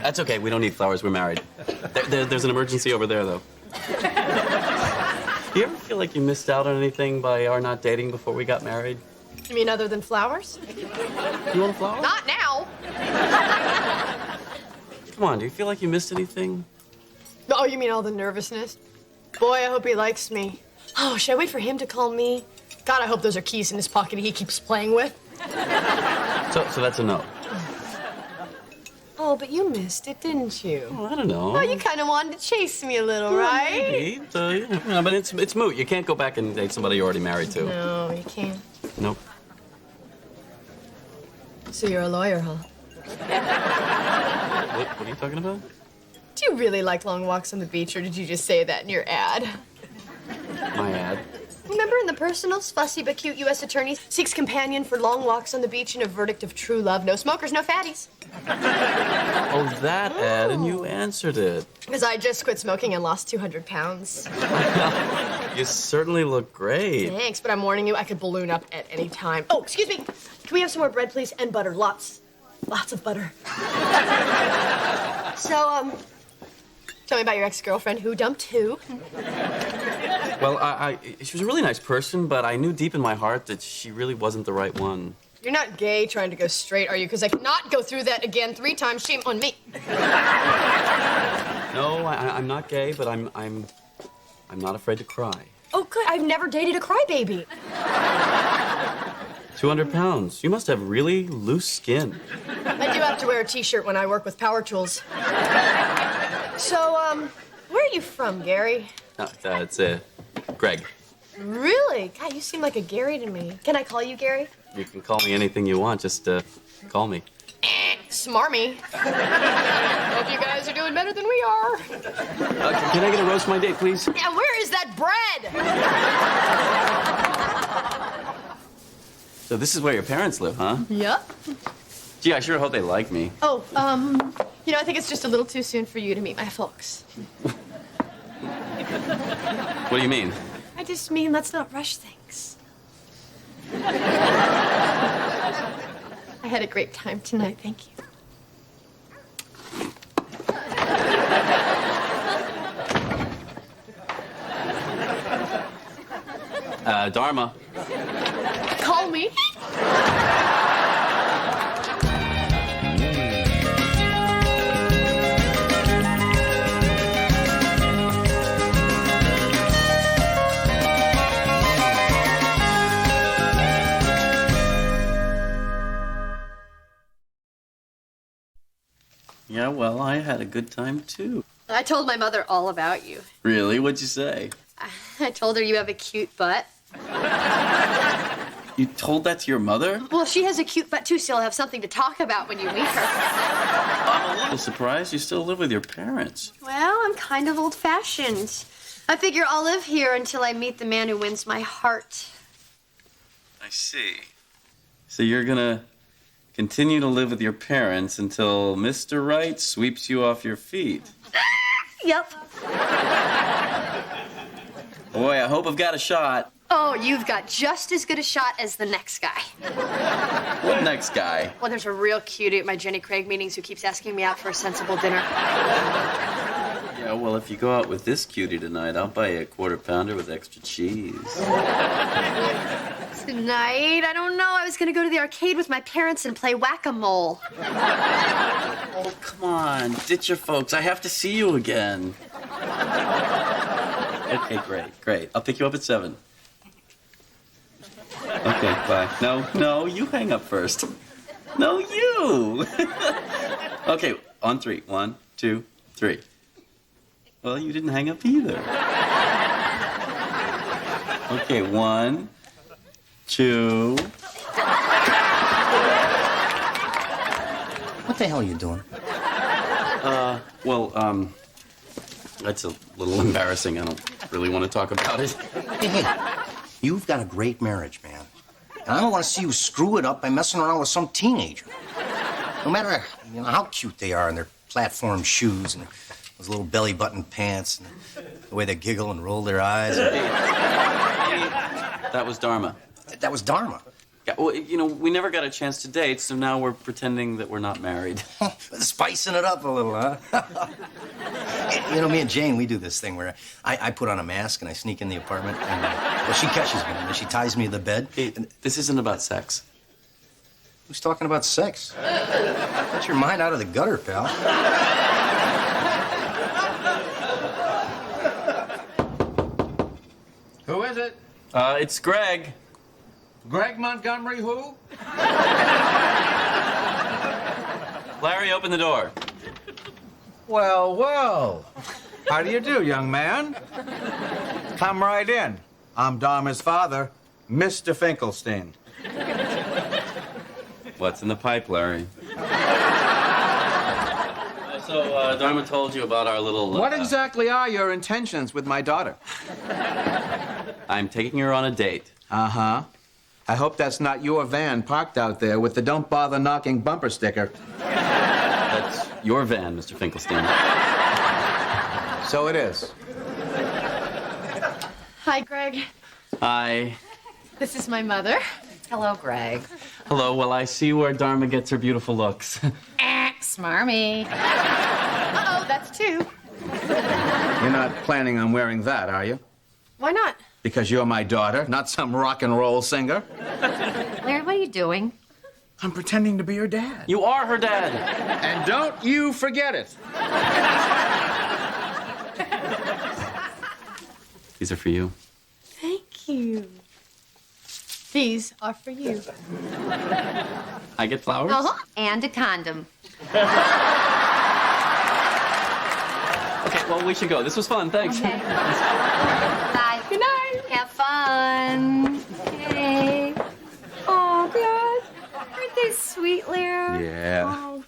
That's okay. We don't need flowers. We're married. There's an emergency over there, though. Do you ever feel like you missed out on anything by our not dating before we got married? You mean other than flowers? You want a flower? Not now. Come on, do you feel like you missed anything? Oh, you mean all the nervousness? Boy, I hope he likes me. Oh, should I wait for him to call me? God, I hope those are keys in his pocket he keeps playing with. So that's a no. Oh, but you missed it, didn't you? Well, I don't know. Well, you kind of wanted to chase me a little, right? Maybe. Yeah, but it's moot. You can't go back and date somebody you're already married to. No, you can't. Nope. So you're a lawyer, huh? What are you talking about? Do you really like long walks on the beach, or did you just say that in your ad? My ad. Remember in the personals, fussy but cute U.S. attorney seeks companion for long walks on the beach and a verdict of true love. No smokers, no fatties. Oh, that ad, and you answered it. Because I just quit smoking and lost 200 pounds. You certainly look great. Thanks, but I'm warning you, I could balloon up at any time. Oh, excuse me. Can we have some more bread, please? And butter. Lots of butter. So, tell me about your ex-girlfriend. Who dumped who? Well, she was a really nice person, but I knew deep in my heart that she really wasn't the right one. You're not gay trying to go straight, are you? Because I cannot go through that again 3 times. Shame on me. No, I'm not gay, but I'm not afraid to cry. Oh, good. I've never dated a crybaby. 200 pounds. You must have really loose skin. I do have to wear a T-shirt when I work with power tools. So, where are you from, Gary? It's Greg. Really? God, you seem like a Gary to me. Can I call you Gary? You can call me anything you want. Just call me. Smarmy. Hope you guys are doing better than we are. Can I get a roast my date, please? Yeah, where is that bread? So this is where your parents live, huh? Yep. Gee, I sure hope they like me. Oh, you know, I think it's just a little too soon for you to meet my folks. What do you mean? I just mean let's not rush things. I had a great time tonight, thank you. Dharma. Call me. Yeah, well, I had a good time, too. I told my mother all about you. Really? What'd you say? I told her you have a cute butt. You told that to your mother? Well, she has a cute butt, too, so you'll have something to talk about when you meet her. I'm a little surprised you still live with your parents. Well, I'm kind of old-fashioned. I figure I'll live here until I meet the man who wins my heart. I see. So you're gonna continue to live with your parents until Mr. Right sweeps you off your feet. Yep. Boy, I hope I've got a shot. Oh, you've got just as good a shot as the next guy. What next guy? Well, there's a real cutie at my Jenny Craig meetings who keeps asking me out for a sensible dinner. Yeah, well, if you go out with this cutie tonight, I'll buy you a quarter pounder with extra cheese. Tonight? I don't know. I was going to go to the arcade with my parents and play whack-a-mole. Oh, come on. Ditch your folks. I have to see you again. Okay, great. I'll pick you up at 7. Okay, bye. No, you hang up first. No, you. Okay, on 3. 1, 2, 3. Well, you didn't hang up either. Okay, 1, 2. What the hell are you doing? Well, that's a little embarrassing. I don't really want to talk about it. Hey, you've got a great marriage, man. And I don't want to see you screw it up by messing around with some teenager. No matter how cute they are in their platform shoes and those little belly button pants and the way they giggle and roll their eyes. That was Dharma. That was Dharma? Yeah, well, we never got a chance to date, so now we're pretending that we're not married. Spicing it up a little, huh? Me and Jane, we do this thing where I put on a mask and I sneak in the apartment and she catches me and then she ties me to the bed. Hey, this isn't about sex. Who's talking about sex? Get your mind out of the gutter, pal. Who is it? It's Greg. Greg Montgomery who? Larry, open the door. Well. How do you do, young man? Come right in. I'm Dharma's father, Mr. Finkelstein. What's in the pipe, Larry? So, Dharma told you about our little... What exactly are your intentions with my daughter? I'm taking her on a date. Uh-huh. I hope that's not your van parked out there with the don't bother knocking bumper sticker. That's your van, Mr. Finkelstein. So it is. Hi, Greg. Hi. This is my mother. Hello, Greg. Hello, well, I see where Dharma gets her beautiful looks. Smarmy. That's two. You're not planning on wearing that, are you? Why not? Because you're my daughter, not some rock and roll singer. Larry, what are you doing? I'm pretending to be your dad. You are her dad. And don't you forget it. These are for you. Thank you. These are for you. I get flowers? Uh-huh. And a condom. Okay, well, we should go. This was fun. Thanks. Okay. Bye. Good night. Have fun. Okay. Oh, God. Aren't they sweet, Larry? Yeah. Oh.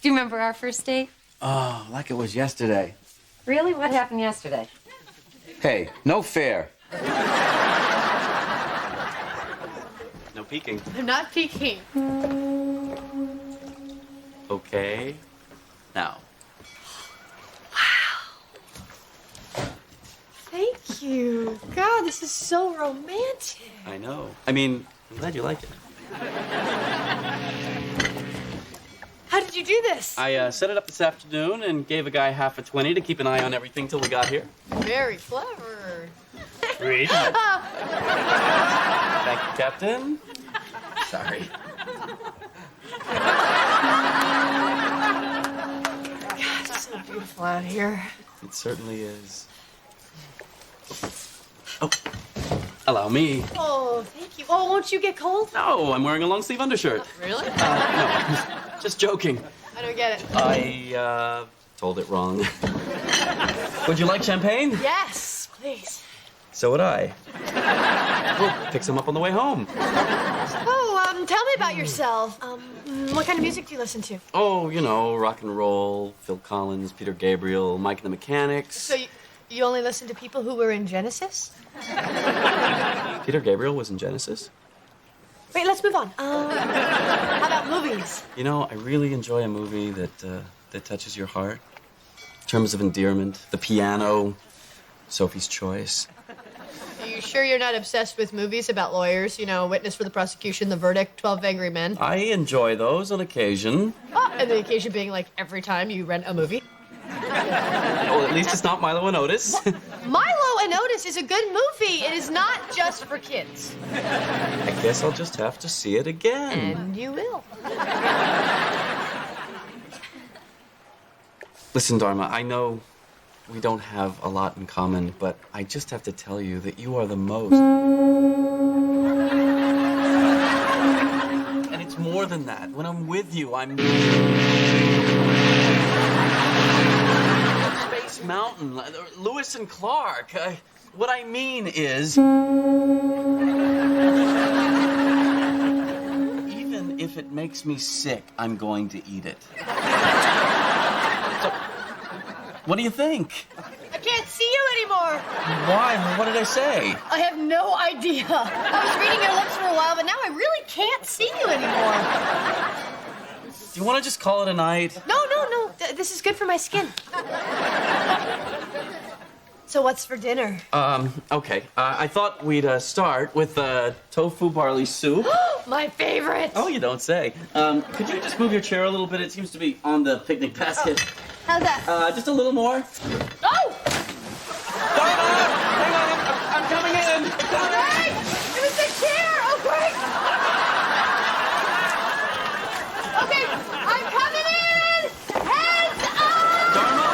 Do you remember our first date? Oh, like it was yesterday. Really? What happened yesterday? Hey, no fair. No peeking. I'm not peeking. Okay. Now. Thank you. God, this is so romantic. I know. I mean, I'm glad you like it. How did you do this? I set it up this afternoon and gave a guy half a 20 to keep an eye on everything till we got here. Very clever. Sweet. Thank you, Captain. Sorry. God, it's so beautiful out here. It certainly is. Oh, allow me. Oh, thank you. Oh, won't you get cold? No, I'm wearing a long sleeve undershirt. Really? No, just joking. I don't get it. I told it wrong. Would you like champagne? Yes, please. So would I. We'll pick some up on the way home. Oh, tell me about yourself. What kind of music do you listen to? Oh, you know, rock and roll, Phil Collins, Peter Gabriel, Mike and the Mechanics. So you only listen to people who were in Genesis? Peter Gabriel was in Genesis? Wait, let's move on. How about movies? You know, I really enjoy a movie that touches your heart. In terms of endearment, the piano, Sophie's Choice. Are you sure you're not obsessed with movies about lawyers? You know, Witness for the Prosecution, The Verdict, 12 Angry Men? I enjoy those on occasion. Oh, and the occasion being like every time you rent a movie? Well, at least it's not Milo and Otis. Milo and Otis is a good movie. It is not just for kids. I guess I'll just have to see it again. And you will. Listen, Dharma, I know we don't have a lot in common, but I just have to tell you that you are the most. And it's more than that. When I'm with you, I'm... Space Mountain, Lewis and Clark. What I mean is... Even if it makes me sick, I'm going to eat it. So, what do you think? I can't see you anymore. Why? What did I say? I have no idea. I was reading your lips for a while, but now I really can't see you anymore. Do you want to just call it a night? No. This is good for my skin. So what's for dinner? Okay. I thought we'd start with tofu barley soup. My favorite. Oh, you don't say. Could you just move your chair a little bit? It seems to be on the picnic basket. Oh. How's that? Just a little more. Oh! Dharma! Hang on, I'm coming in. Hey! It was the chair! Oh, great! Okay, I'm coming in! Heads up! Dharma!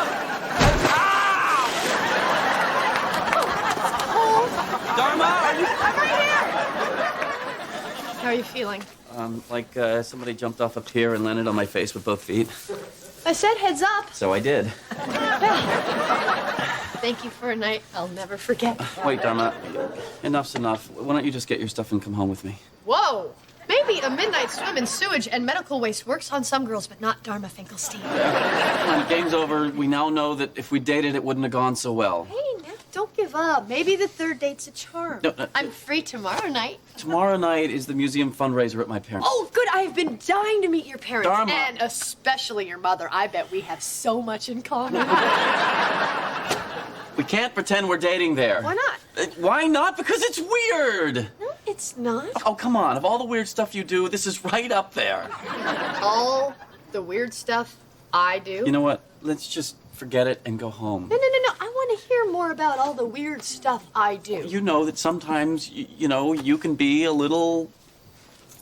Oh, Dharma, are you... I'm right here! How are you feeling? Like somebody jumped off a pier and landed on my face with both feet. I said heads up. So I did. Thank you for a night I'll never forget. Wait, Dharma. Enough's enough. Why don't you just get your stuff and come home with me? Whoa! Maybe a midnight swim in sewage and medical waste works on some girls, but not Dharma Finkelstein. Come on, game's over. We now know that if we dated, it wouldn't have gone so well. Hey, now, don't give up. Maybe the third date's a charm. No, I'm free tomorrow night. Tomorrow night is the museum fundraiser at my parents'. Oh, good. I've been dying to meet your parents. Dharma. And especially your mother. I bet we have so much in common. We can't pretend we're dating there. Why not? Why not? Because it's weird. No, it's not. Oh, come on. Of all the weird stuff you do, this is right up there. All the weird stuff I do? You know what? Let's just forget it and go home. No. I want to hear more about all the weird stuff I do. You know that sometimes, you can be a little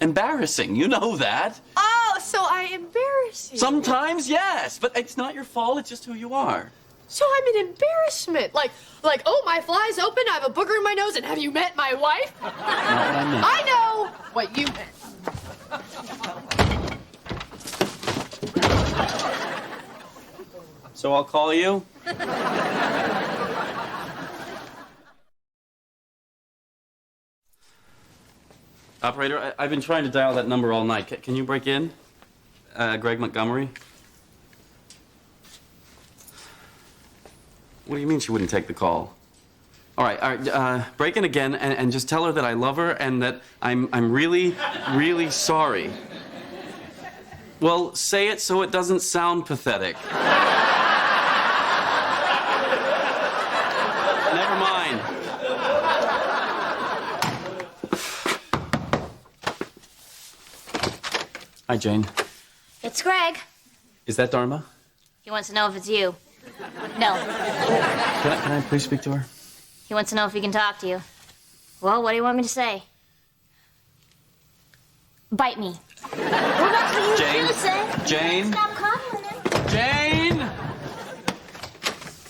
embarrassing. You know that. Oh, so I embarrass you. Sometimes, yes. But it's not your fault. It's just who you are. So I'm an embarrassment. Like, oh, my fly's open, I have a booger in my nose, and have you met my wife? Not what I meant. I know what you meant. So I'll call you? Operator, I've been trying to dial that number all night. Can you break in? Greg Montgomery? What do you mean she wouldn't take the call? All right, break in again and just tell her that I love her and that I'm really, really sorry. Well, say it so it doesn't sound pathetic. Never mind. Hi, Jane. It's Greg. Is that Dharma? He wants to know if it's you. No. Can I please speak to her? He wants to know if he can talk to you. Well, what do you want me to say? Bite me. Well, that's what you Jane. do say. Jane. Stop coddling him. Jane!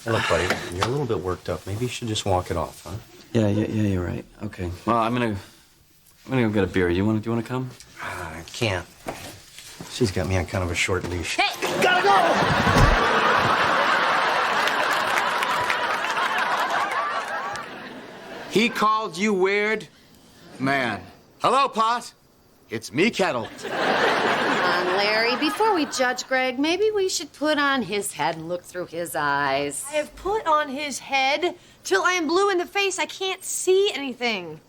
Hey, look, buddy, you're a little bit worked up. Maybe you should just walk it off, huh? Yeah, you're right. Okay. Well, I'm gonna go get a beer. Do you wanna come? I can't. She's got me on kind of a short leash. Hey! Gotta go! He called you weird? Man. Hello, Pot. It's me, Kettle. Come on, Larry. Before we judge Greg, maybe we should put on his head and look through his eyes. I have put on his head till I am blue in the face. I can't see anything.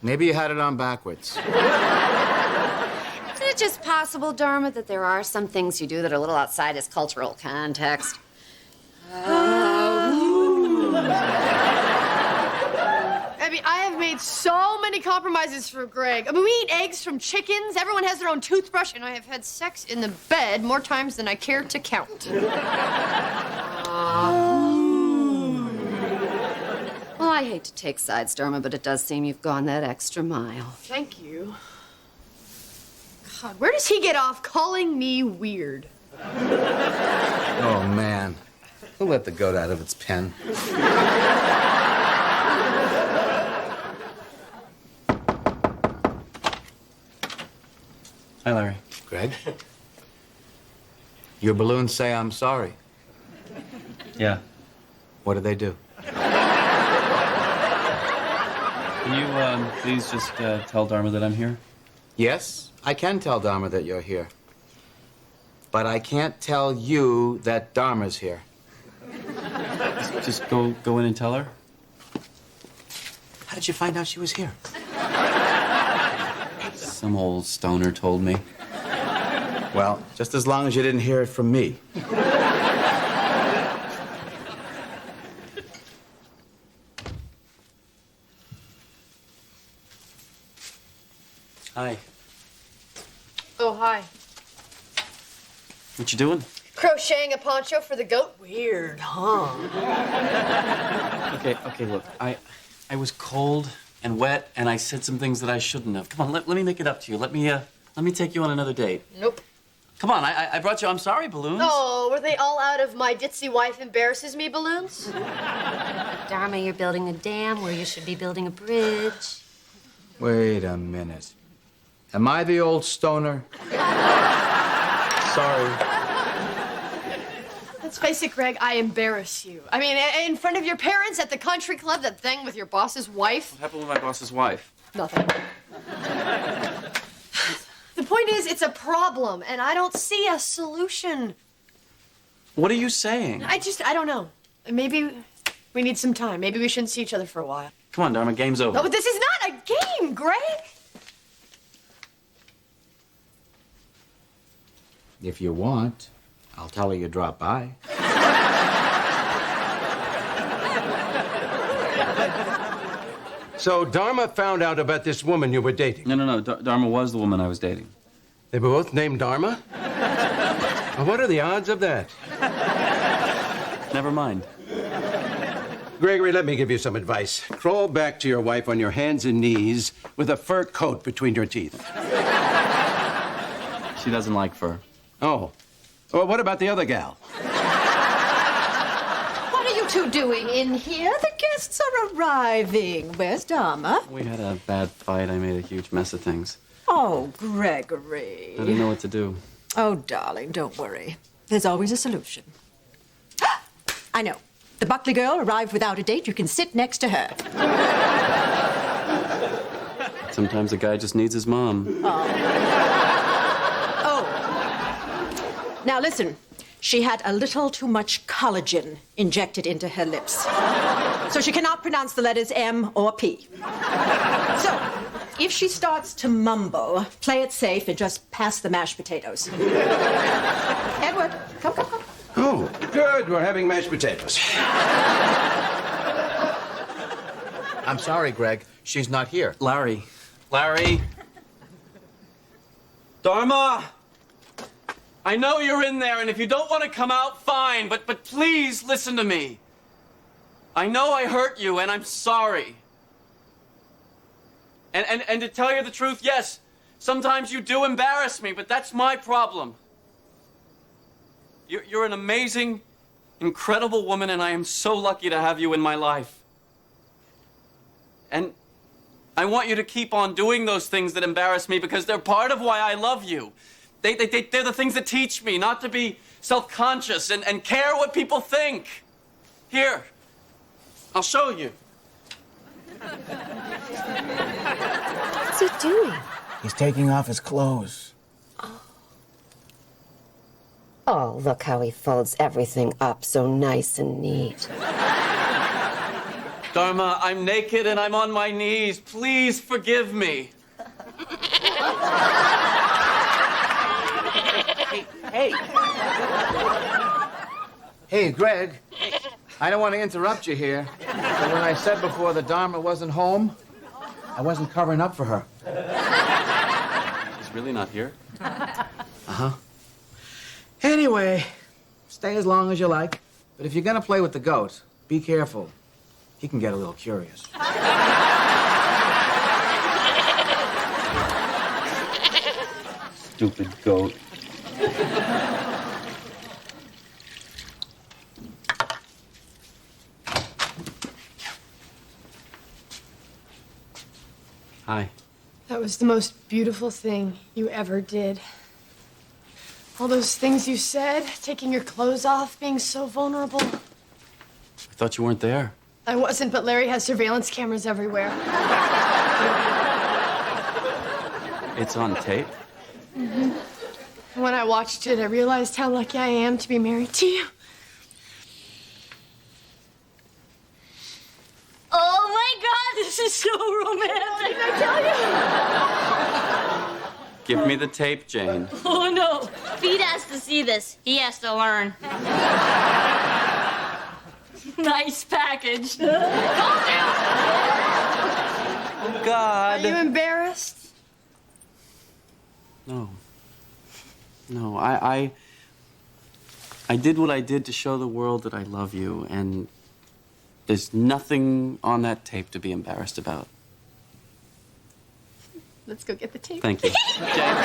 Maybe you had it on backwards. Isn't it just possible, Dharma, that there are some things you do that are a little outside his cultural context? I mean, I have made so many compromises for Greg. I mean, we eat eggs from chickens. Everyone has their own toothbrush, and I have had sex in the bed more times than I care to count. Well, I hate to take sides, Dharma, but it does seem you've gone that extra mile. Thank you. God, where does he get off calling me weird? Oh, man. Who let the goat out of its pen? Hi, Larry. Greg? Your balloons say I'm sorry. Yeah. What did they do? Can you please just tell Dharma that I'm here? Yes, I can tell Dharma that you're here. But I can't tell you that Dharma's here. Just go in and tell her. How did you find out she was here? Some old stoner told me. Well, just as long as you didn't hear it from me. Hi. Oh, hi. What you doing? Crocheting a poncho for the goat? Weird, huh? Okay, look. I was cold and wet, and I said some things that I shouldn't have. Come on, let me make it up to you. Let me take you on another date. Nope. Come on, I brought you I'm sorry balloons. Oh, were they all out of my ditzy wife embarrasses me balloons? Dharma, you're building a dam where you should be building a bridge. Wait a minute. Am I the old stoner? Sorry. Let's face it, Greg, I embarrass you. I mean, in front of your parents at the country club, that thing with your boss's wife. What happened with my boss's wife? Nothing. The point is, it's a problem, and I don't see a solution. What are you saying? I don't know. Maybe we need some time. Maybe we shouldn't see each other for a while. Come on, Dharma, game's over. No, but this is not a game, Greg! If you want, I'll tell her you drop by. So Dharma found out about this woman you were dating? No. Dharma was the woman I was dating. They were both named Dharma? Well, what are the odds of that? Never mind. Gregory, let me give you some advice. Crawl back to your wife on your hands and knees with a fur coat between your teeth. She doesn't like fur. Oh. Well, what about the other gal? What are you two doing in here? The guests are arriving. Where's Dharma? We had a bad fight. I made a huge mess of things. Oh, Gregory. I didn't know what to do. Oh, darling, don't worry. There's always a solution. I know. The Buckley girl arrived without a date. You can sit next to her. Sometimes a guy just needs his mom. Oh. Now listen. She had a little too much collagen injected into her lips. So she cannot pronounce the letters M or P. So, if she starts to mumble, play it safe and just pass the mashed potatoes. Edward, come. Oh, good. We're having mashed potatoes. I'm sorry, Greg. She's not here. Larry. Dharma! I know you're in there, and if you don't want to come out, fine, but please listen to me. I know I hurt you, and I'm sorry. And to tell you the truth, yes, sometimes you do embarrass me, but that's my problem. You're an amazing, incredible woman, and I am so lucky to have you in my life. And I want you to keep on doing those things that embarrass me because they're part of why I love you. They're the things that teach me not to be self-conscious and care what people think. Here, I'll show you. What's he doing? He's taking off his clothes. Oh, look how he folds everything up so nice and neat. Dharma, I'm naked and I'm on my knees. Please forgive me. Hey. Hey, Greg. I don't want to interrupt you here, but when I said before that Dharma wasn't home, I wasn't covering up for her. He's really not here? Uh-huh. Anyway, stay as long as you like. But if you're gonna play with the goat, be careful. He can get a little curious. Stupid goat. Hi. That was the most beautiful thing you ever did. All those things you said, taking your clothes off, being so vulnerable. I thought you weren't there. I wasn't, but Larry has surveillance cameras everywhere. It's on tape. Mm-hmm. And when I watched it, I realized how lucky I am to be married to you. Oh my God, this is so romantic. What did I tell you? Give me the tape, Jane. Oh no, Pete has to see this. He has to learn. Nice package. Oh, God. Are you embarrassed? No. No, I did what I did to show the world that I love you, and there's nothing on that tape to be embarrassed about. Let's go get the tape. Thank you. Jane.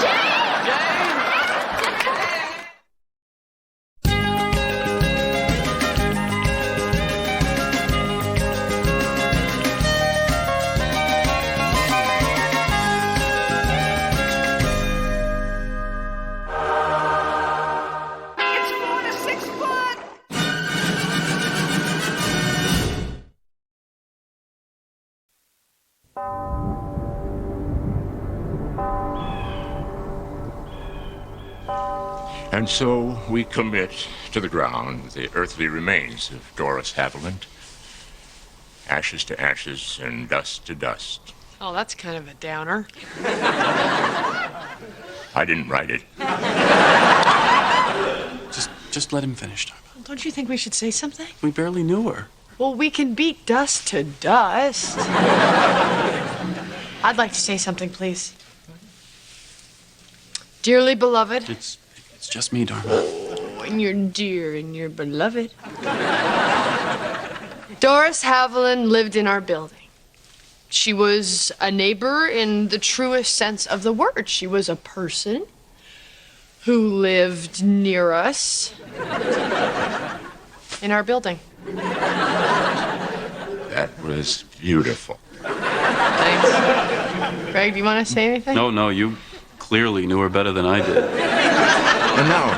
And so we commit to the ground the earthly remains of Doris Haviland. Ashes to ashes and dust to dust. Oh, that's kind of a downer. I didn't write it. Just let him finish, Dharma. Don't you think we should say something? We barely knew her. Well, we can beat dust to dust. I'd like to say something, please. Dearly beloved. It's It's just me, Dharma. Oh, and you're dear and you're beloved. Doris Haviland lived in our building. She was a neighbor in the truest sense of the word. She was a person who lived near us in our building. That was beautiful. Thanks. Greg, do you want to say anything? No, you clearly knew her better than I did. And now,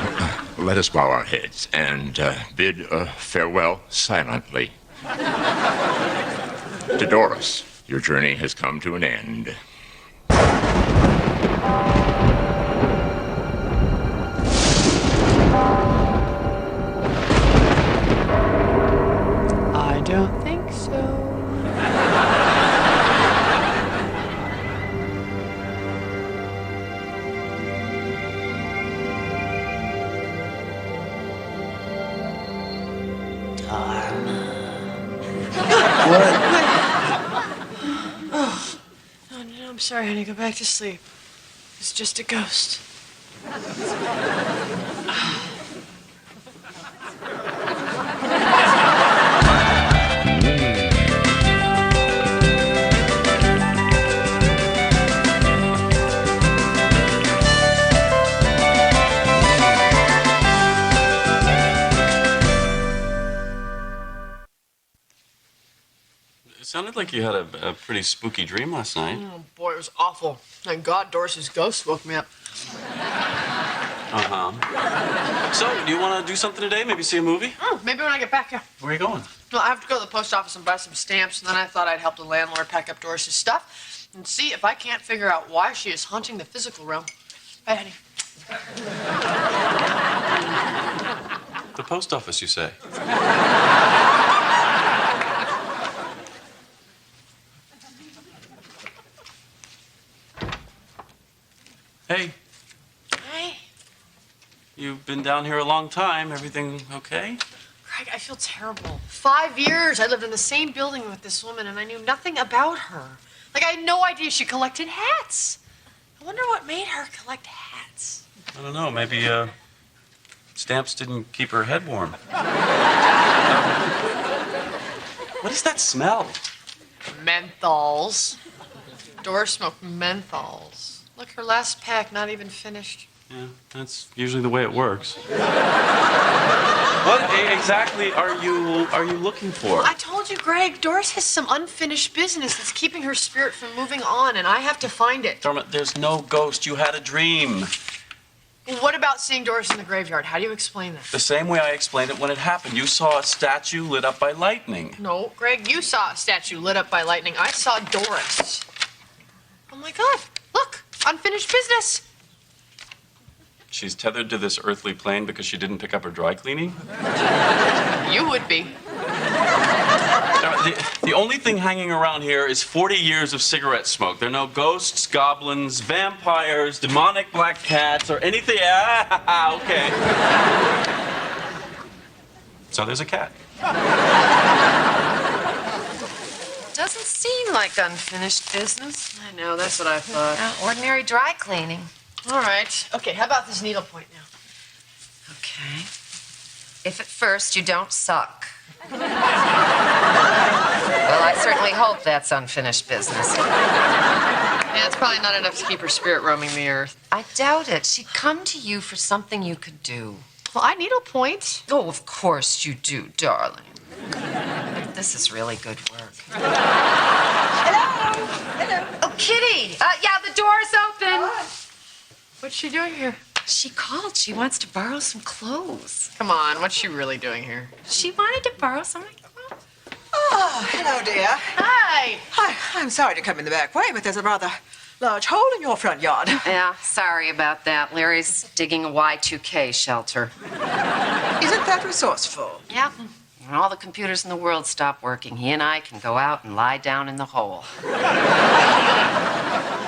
let us bow our heads and bid farewell silently. To Doris, your journey has come to an end. I don't think so. No, I'm sorry, honey. Go back to sleep. It's just a ghost. It sounded like you had a pretty spooky dream last night. Oh, boy, it was awful. Thank God Doris's ghost woke me up. Uh-huh. So, do you want to do something today? Maybe see a movie? Maybe when I get back, yeah. Where are you going? Well, I have to go to the post office and buy some stamps, and then I thought I'd help the landlord pack up Doris's stuff and see if I can't figure out why she is haunting the physical realm. Bye, honey. The post office, you say? Hey. Hey. You've been down here a long time. Everything okay? Greg, I feel terrible. 5 years I lived in the same building with this woman, and I knew nothing about her. Like, I had no idea she collected hats. I wonder what made her collect hats. I don't know. Maybe stamps didn't keep her head warm. What is that smell? Menthols. Doris smoked menthols. Look, her last pack not even finished. Yeah, that's usually the way it works. What exactly are you looking for? I told you, Greg, Doris has some unfinished business that's keeping her spirit from moving on, and I have to find it. Dharma, there's no ghost. You had a dream. What about seeing Doris in the graveyard? How do you explain that? The same way I explained it when it happened. You saw a statue lit up by lightning. No, Greg, you saw a statue lit up by lightning. I saw Doris. Oh my God, look, unfinished business. She's tethered to this earthly plane because she didn't pick up her dry cleaning? You would be. The only thing hanging around here is 40 years of cigarette smoke. There are no ghosts, goblins, vampires, demonic black cats, or anything. Okay. So there's a cat. Doesn't seem like unfinished business. I know, that's what I thought. Ordinary dry cleaning. All right. Okay, how about this needlepoint now? Okay. If at first you don't suck. Well, I certainly hope that's unfinished business. Yeah, it's probably not enough to keep her spirit roaming the earth. I doubt it. She'd come to you for something you could do. Well, I needlepoint. Oh, of course you do, darling. This is really good work. Hello. Hello. Oh, Kitty. Yeah, the door's open. What's she doing here? She called. She wants to borrow some clothes. Come on, what's she really doing here? She wanted to borrow some of my clothes. Oh, hello, dear. Hi. Hi, I'm sorry to come in the back way, but there's a rather large hole in your front yard. Yeah, sorry about that. Larry's digging a Y2K shelter. Isn't that resourceful? Yeah. When all the computers in the world stop working, he and I can go out and lie down in the hole.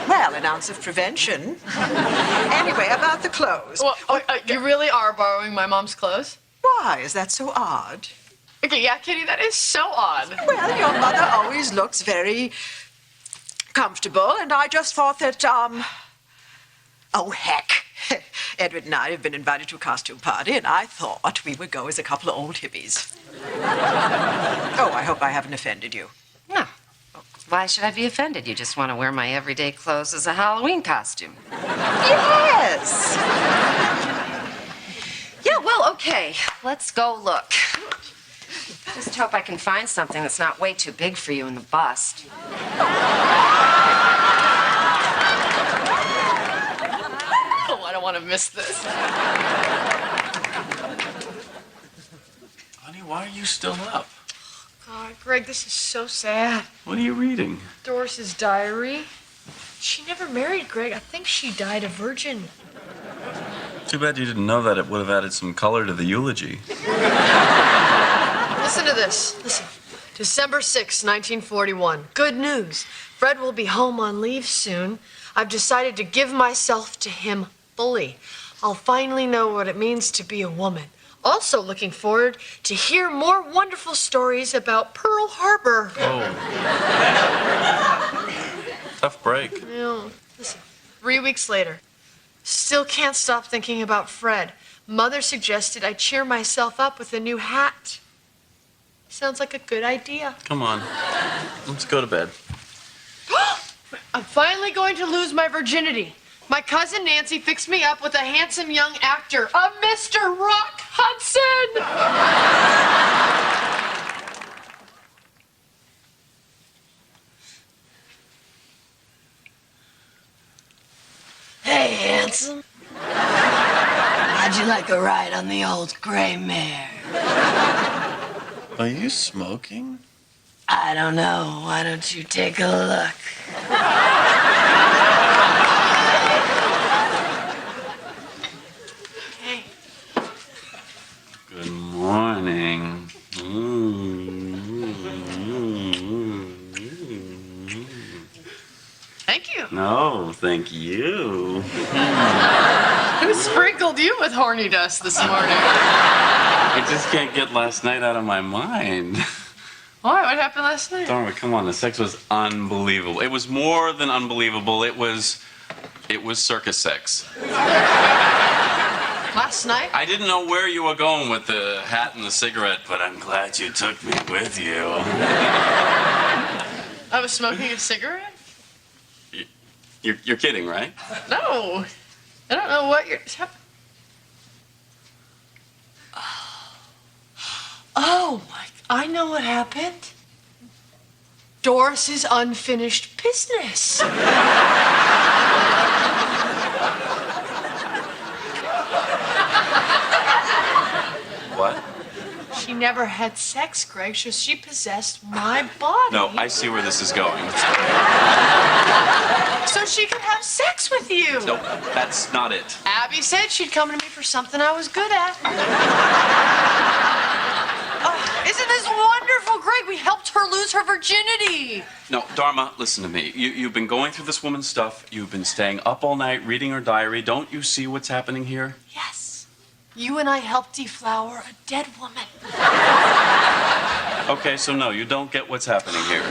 Well, an ounce of prevention. Anyway, about the clothes. Well, you really are borrowing my mom's clothes? Why is that so odd? Okay, yeah, Kitty, that is so odd. Well, your mother always looks very comfortable, and I just thought that, oh, heck. Edward and I have been invited to a costume party, and I thought we would go as a couple of old hippies. Oh, I hope I haven't offended you. No. Why should I be offended? You just want to wear my everyday clothes as a Halloween costume. Yes! Yeah, well, okay. Let's go look. Just hope I can find something that's not way too big for you in the bust. Oh, I don't want to miss this. Honey, why are you still up? God, Greg, this is so sad. What are you reading? Doris's diary. She never married Greg. I think she died a virgin. Too bad you didn't know that. It would have added some color to the eulogy. Listen to this. Listen. December 6, 1941. Good news. Fred will be home on leave soon. I've decided to give myself to him fully. I'll finally know what it means to be a woman. Also looking forward to hear more wonderful stories about Pearl Harbor. Oh. Tough break. Yeah. Listen, 3 weeks later. Still can't stop thinking about Fred. Mother suggested I cheer myself up with a new hat. Sounds like a good idea. Come on. Let's go to bed. I'm finally going to lose my virginity. My cousin Nancy fixed me up with a handsome young actor, a Mr. Rock Hudson! Hey, handsome. How'd you like a ride on the old gray mare? Are you smoking? I don't know. Why don't you take a look? Hey. Good morning. Thank you. No, thank you. Who sprinkled you with horny dust this morning? I just can't get last night out of my mind. Why? What happened last night? Dharma, come on. The sex was unbelievable. It was more than unbelievable. It was circus sex. Last night? I didn't know where you were going with the hat and the cigarette, but I'm glad you took me with you. I was smoking a cigarette? You're kidding, right? No. I don't know what you're... Oh, my... I know what happened. Doris's unfinished business. What? She never had sex, Greg, so she possessed my body. No, I see where this is going. So she could have sex with you. No, that's not it. Abby said she'd come to me for something I was good at. Isn't this wonderful, Greg? We helped her lose her virginity. No, Dharma, listen to me. You've been going through this woman's stuff. You've been staying up all night reading her diary. Don't you see what's happening here? Yes. You and I helped deflower a dead woman. Okay, so no, you don't get what's happening here.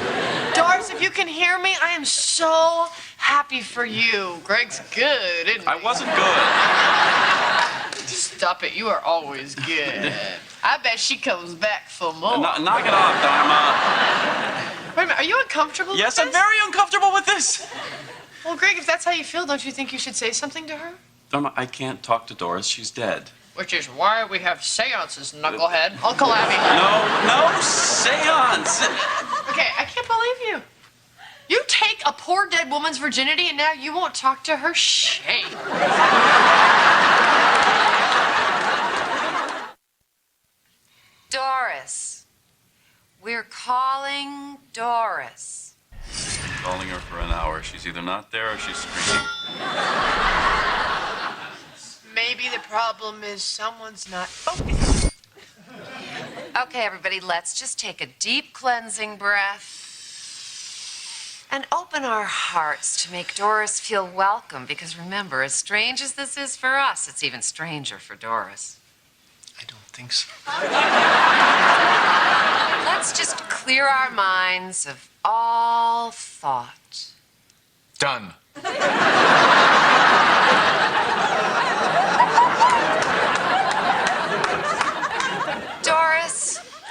Doris, if you can hear me, I am so happy for you. Greg's good, isn't he? I wasn't good. Stop it. You are always good. I bet she comes back for more. Knock it off, Dharma. Wait a minute. Are you uncomfortable Yes, with I'm this? very uncomfortable with this. Well, Greg, if that's how you feel, don't you think you should say something to her? Dharma, I can't talk to Doris. She's dead. Which is why we have seances, knucklehead. Uncle Abby. No seance. Okay, I can't believe you. You take a poor dead woman's virginity and now you won't talk to her? Shame. Doris. We're calling Doris. Calling her for an hour. She's either not there or she's screaming. Maybe the problem is someone's not focused. Okay, everybody, let's just take a deep cleansing breath and open our hearts to make Doris feel welcome. Because remember, as strange as this is for us, it's even stranger for Doris. I don't think so. Let's just clear our minds of all thought. Done.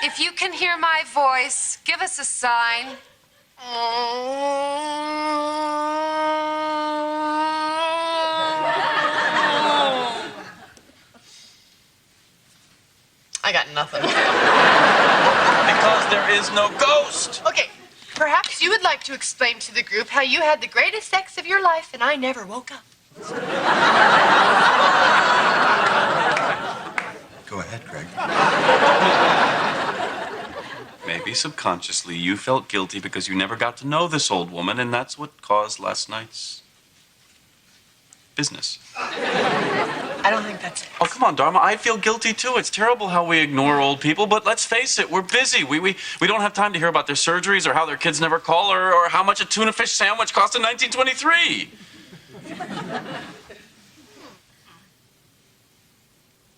If you can hear my voice, give us a sign. I got nothing. Because there is no ghost. Okay, perhaps you would like to explain to the group how you had the greatest sex of your life and I never woke up. Go ahead, Greg. Maybe subconsciously you felt guilty because you never got to know this old woman, and that's what caused last night's business. I don't think that's it. Oh, come on, Dharma. I feel guilty, too. It's terrible how we ignore old people, but let's face it, we're busy. We don't have time to hear about their surgeries or how their kids never call or how much a tuna fish sandwich cost in 1923.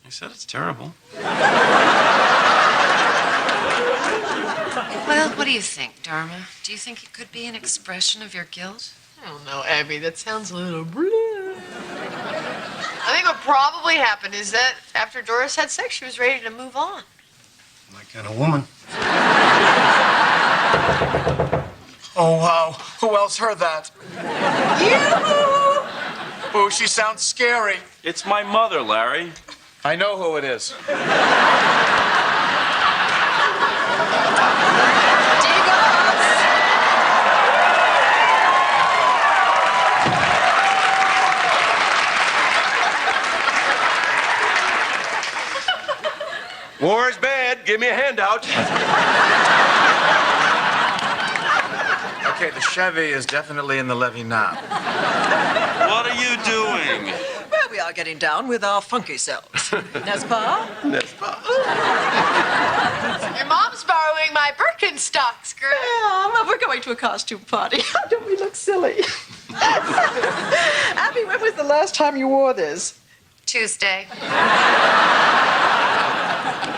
I said it's terrible. Well, what do you think, Dharma? Do you think it could be an expression of your guilt? I don't know, Abby. That sounds a little bleh. I think what probably happened is that after Doris had sex, she was ready to move on. My kind of woman. Oh, wow. Who else heard that? You! Oh, she sounds scary. It's my mother, Larry. I know who it is. War's bad. Give me a handout. Okay, the Chevy is definitely in the levee now. What are you doing? Well, we are getting down with our funky selves. N'est-ce pas? N'est-ce pas? Your mom's borrowing my Birkenstocks, girl. Yeah, we're going to a costume party. Don't we look silly? Abby, when was the last time you wore this? Tuesday.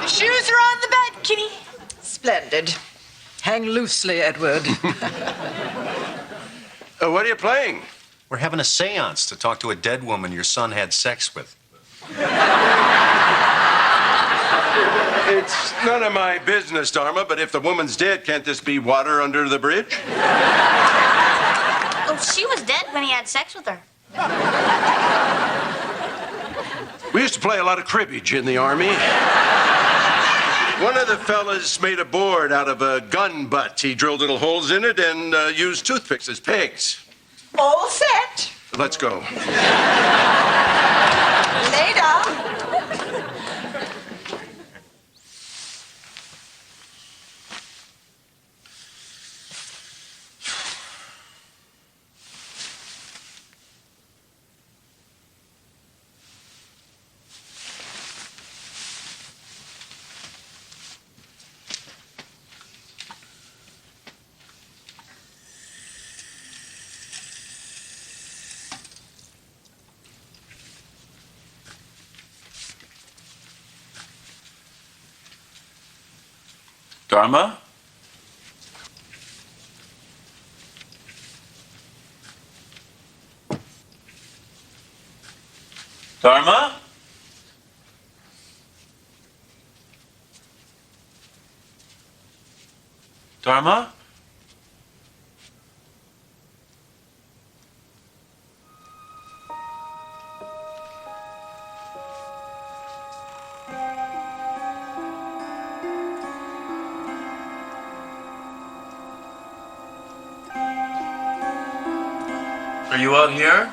The shoes are on the bed, kitty. Splendid. Hang loosely, Edward. What are you playing? We're having a seance to talk to a dead woman your son had sex with. It's none of my business, Dharma, but if the woman's dead, can't this be water under the bridge? Oh, she was dead when he had sex with her. We used to play a lot of cribbage in the Army. One of the fellas made a board out of a gun butt. He drilled little holes in it and used toothpicks as pegs. All set. Let's go. Later. Dharma? Dharma? Dharma? Are you out here?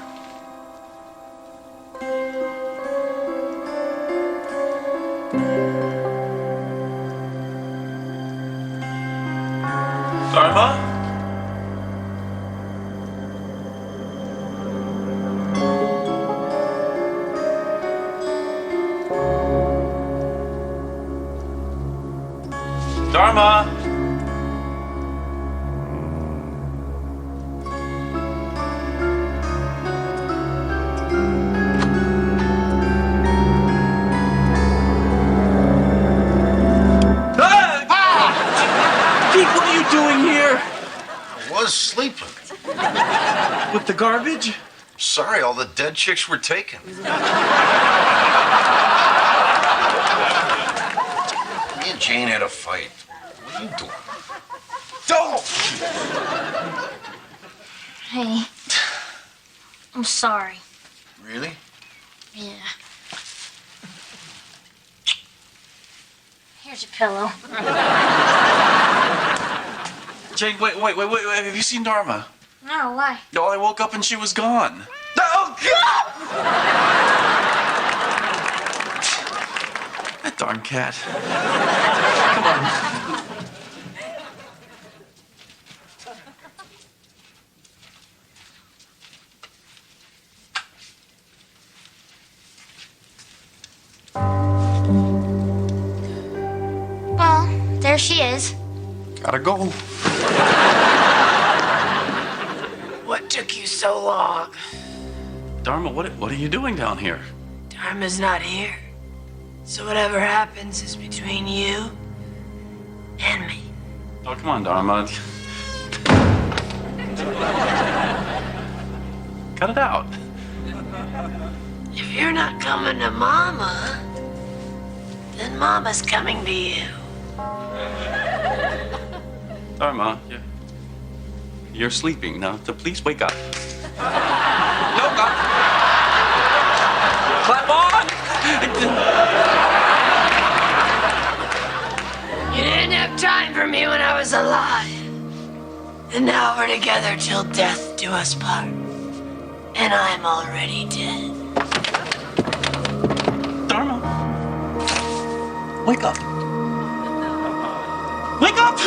Dharma? Dharma? What are you doing here? I was sleeping. With the garbage? Sorry, all the dead chicks were taken. Me and Jane had a fight. What are you doing? Don't! Hey, I'm sorry. Really? Yeah. Here's your pillow. Jane, wait. Have you seen Dharma? No, why? No, I woke up and she was gone. Oh, God! That darn cat. Come on. Well, there she is. Gotta go. What took you so long? Dharma, what are you doing down here? Dharma's not here. So whatever happens is between you and me. Oh, come on, Dharma. Cut it out. If you're not coming to Mama, then Mama's coming to you. Dharma, you're sleeping now. So please wake up. No, God. Clap on! You didn't have time for me when I was alive. And now we're together till death do us part. And I'm already dead. Dharma. Wake up. Wake up!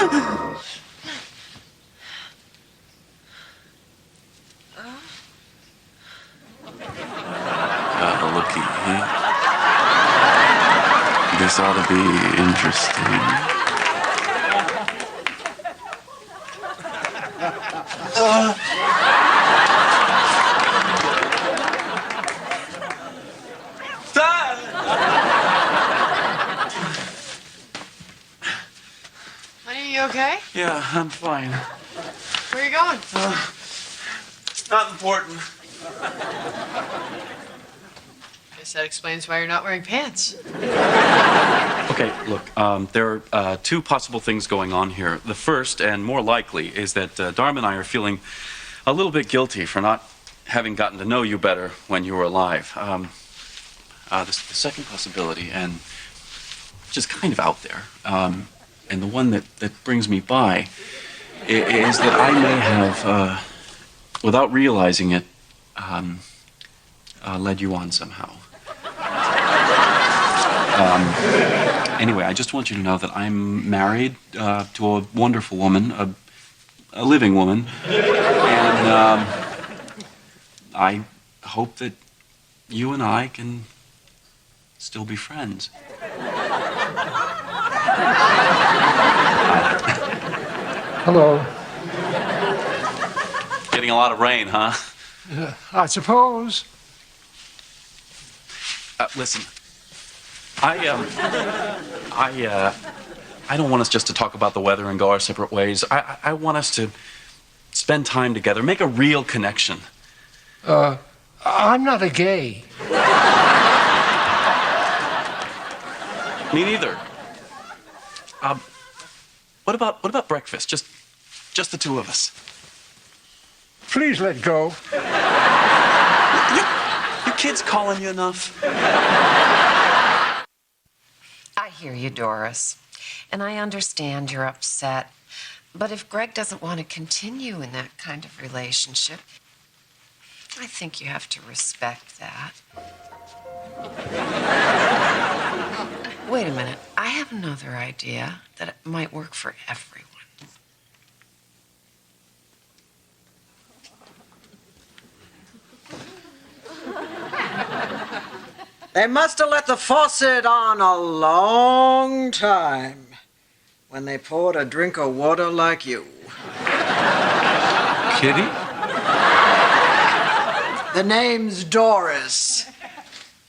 Looky here. This ought to be interesting. Honey, are you okay? Yeah, I'm fine. Where are you going? It's not important. Guess that explains why you're not wearing pants. Okay, look, there are two possible things going on here. The first, and more likely, is that Dharma and I are feeling a little bit guilty for not having gotten to know you better when you were alive. The second possibility, and just kind of out there, and the one that brings me by, is that I may have, without realizing it, led you on somehow. Anyway, I just want you to know that I'm married to a wonderful woman, a living woman, and I hope that you and I can still be friends. Hello. Getting a lot of rain, huh? I suppose. Listen, I don't want us just to talk about the weather and go our separate ways. I want us to spend time together, make a real connection. I'm not a gay. Me neither. What about breakfast? Just the two of us. Please let go. Your kids calling you enough? I hear you, Doris. And I understand you're upset. But if Greg doesn't want to continue in that kind of relationship, I think you have to respect that. Wait a minute. I have another idea that might work for everyone. They must have let the faucet on a long time when they poured a drink of water like you. Kitty? The name's Doris.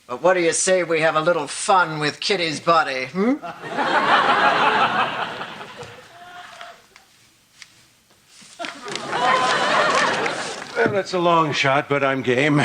But what do you say we have a little fun with Kitty's buddy, hmm? Well, it's a long shot, but I'm game.